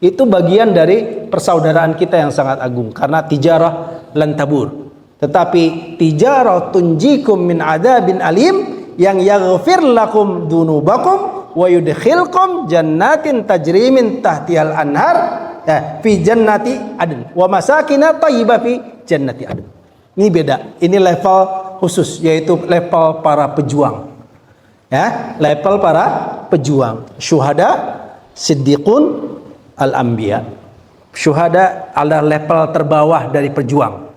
itu bagian dari persaudaraan kita yang sangat agung. Karena tijarah lan tabur. tetapi tijarah tunjikum min adzabin alim, yang yaghfir lakum dunubakum wa yudkhilkum jannatin tajri min tahtihal anhar fi jannati adn wa masakina thayyibah fi jannati adn. Ini beda, ini level khusus, yaitu level para pejuang. Ya, level para pejuang, syuhada, siddiqun, al-anbiya. Syuhada adalah level terbawah dari pejuang.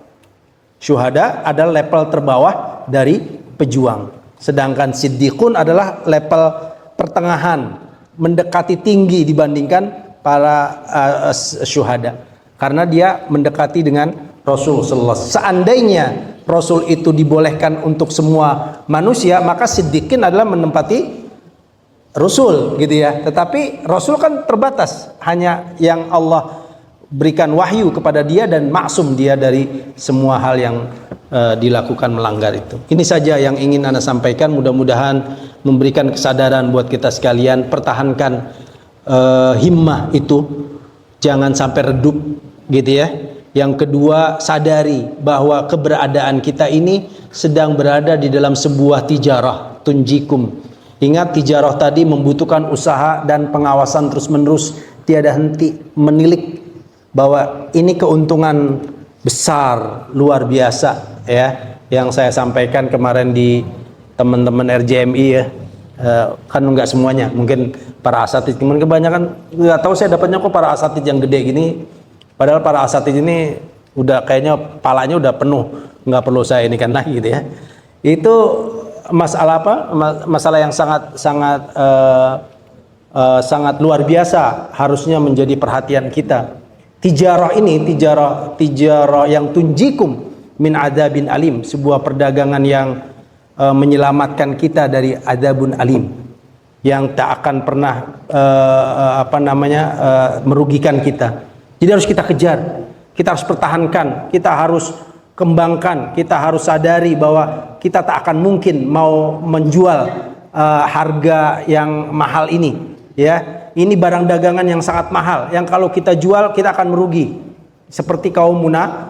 Syuhada adalah level terbawah dari pejuang. Sedangkan siddiqun adalah level pertengahan, mendekati tinggi dibandingkan para syuhada. Karena dia mendekati dengan Rasul sallallahu alaihi wasallam. Seandainya Rasul itu dibolehkan untuk semua manusia, maka siddiqin adalah menempati Rasul gitu ya. Tetapi Rasul kan terbatas, hanya yang Allah berikan wahyu kepada dia dan maksum dia dari semua hal yang dilakukan melanggar itu. Ini saja yang ingin Anda sampaikan, mudah-mudahan memberikan kesadaran buat kita sekalian. Pertahankan himmah itu, jangan sampai redup gitu ya. Yang kedua, sadari bahwa keberadaan kita ini sedang berada di dalam sebuah tijarah tunjikum. Ingat, tijarah tadi membutuhkan usaha dan pengawasan terus-menerus, tiada henti menilik bahwa ini keuntungan besar luar biasa ya, yang saya sampaikan kemarin di teman-teman RJMI ya. Kan enggak semuanya, mungkin para asatidz, kebanyakan nggak tahu saya dapatnya kok para asatidz yang gede gini. Padahal para asatidz ini udah kayaknya palanya udah penuh, nggak perlu saya ini kan lagi gitu ya. Itu masalah apa? Masalah yang sangat luar biasa, harusnya menjadi perhatian kita. Tijarah ini, tijarah yang tunjikum min adzabin alim, sebuah perdagangan yang menyelamatkan kita dari adzabun alim, yang tak akan pernah merugikan kita. Jadi harus kita kejar, kita harus pertahankan, kita harus kembangkan, kita harus sadari bahwa kita tak akan mungkin mau menjual harga yang mahal ini ya. Ini barang dagangan yang sangat mahal, yang kalau kita jual kita akan merugi, seperti kaum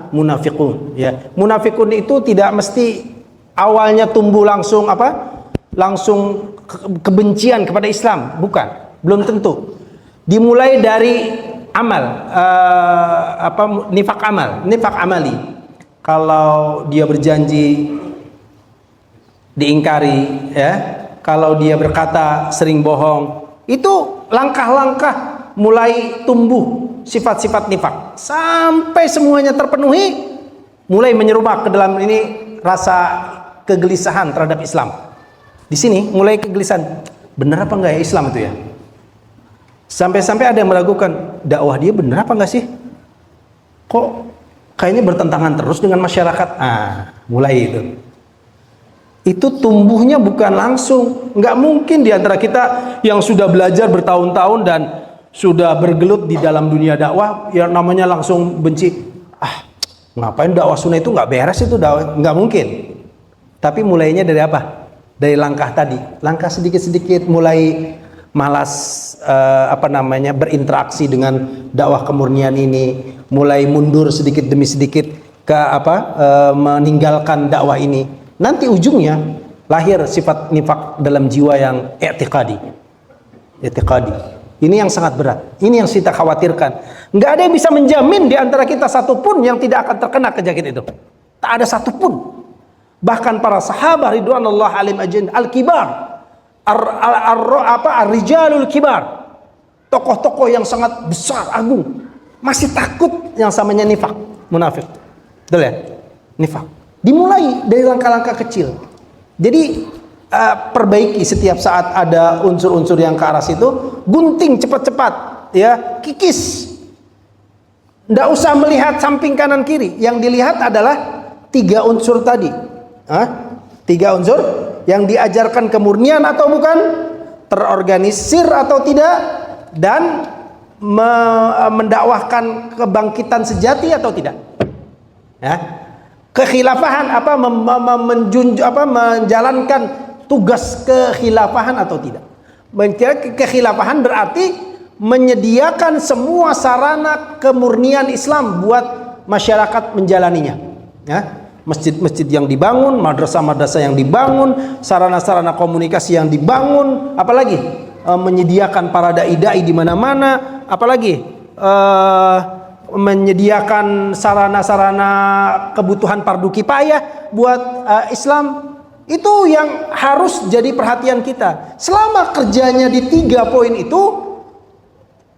munafikun ya. Munafikun itu tidak mesti awalnya tumbuh langsung kebencian kepada Islam, bukan, belum tentu. Dimulai dari amal, nifak amali. Kalau dia berjanji diingkari ya, kalau dia berkata sering bohong, itu langkah-langkah mulai tumbuh sifat-sifat nifak sampai semuanya terpenuhi, mulai menyerumak ke dalam ini rasa kegelisahan terhadap Islam. Di sini mulai kegelisahan, benar apa enggak ya Islam itu ya? Sampai-sampai ada yang meragukan, dakwah dia benar apa enggak sih? Kok kayaknya bertentangan terus dengan masyarakat? Mulai itu. Itu tumbuhnya bukan langsung. Nggak mungkin di antara kita yang sudah belajar bertahun-tahun dan sudah bergelut di dalam dunia dakwah, yang namanya langsung benci. Ngapain dakwah sunnah itu nggak beres itu dakwah? Nggak mungkin. Tapi mulainya dari apa? Dari langkah tadi. Langkah sedikit-sedikit mulai malas berinteraksi dengan dakwah kemurnian ini, mulai mundur sedikit demi sedikit ke meninggalkan dakwah ini. Nanti ujungnya lahir sifat nifak dalam jiwa yang i'tiqadi. Ini yang sangat berat. Ini yang kita khawatirkan. Nggak ada yang bisa menjamin di antara kita satupun yang tidak akan terkena kejahatan itu. Tak ada satupun. Bahkan para sahabat ridwanullah alaihim ajmain al-kibar, ar-rijalul kibar, tokoh-tokoh yang sangat besar, agung, masih takut yang samanya nifak, munafik. Betul ya? Nifak. Dimulai dari langkah-langkah kecil. Jadi perbaiki setiap saat ada unsur-unsur yang ke arah situ, gunting cepat-cepat, ya, kikis. Nggak usah melihat samping kanan kiri. Yang dilihat adalah 3 unsur tadi. 3 unsur yang diajarkan kemurnian atau bukan, terorganisir atau tidak, dan mendakwahkan kebangkitan sejati atau tidak. Ya. Kekhilafahan menjalankan tugas kekhilafahan atau tidak. Kekhilafahan berarti menyediakan semua sarana kemurnian Islam buat masyarakat menjalaninya. Ya. masjid-masjid yang dibangun, madrasah-madrasah yang dibangun, sarana-sarana komunikasi yang dibangun, apalagi menyediakan para dai-dai di mana-mana, apalagi menyediakan sarana-sarana kebutuhan fardu kifayah buat Islam. Itu yang harus jadi perhatian kita. Selama kerjanya di 3 poin itu,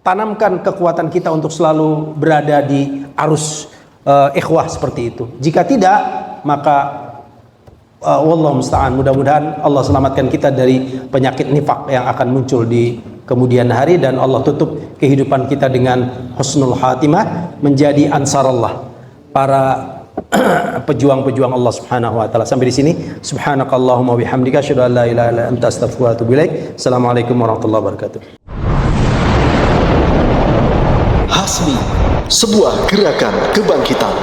tanamkan kekuatan kita untuk selalu berada di arus ikhwah seperti itu. Jika tidak, maka wallahu musta'an, mudah-mudahan Allah selamatkan kita dari penyakit nifak yang akan muncul di kemudian hari, dan Allah tutup kehidupan kita dengan husnul khatimah, menjadi ansarullah, para pejuang-pejuang Allah Subhanahu wa taala. Sampai di sini. Subhanakallahumma bihamdika asyhadu an la ilaha illa anta astaghfiruka wa atubu ilaik. Assalamualaikum warahmatullahi wabarakatuh. Hasmi, sebuah gerakan kebangkitan.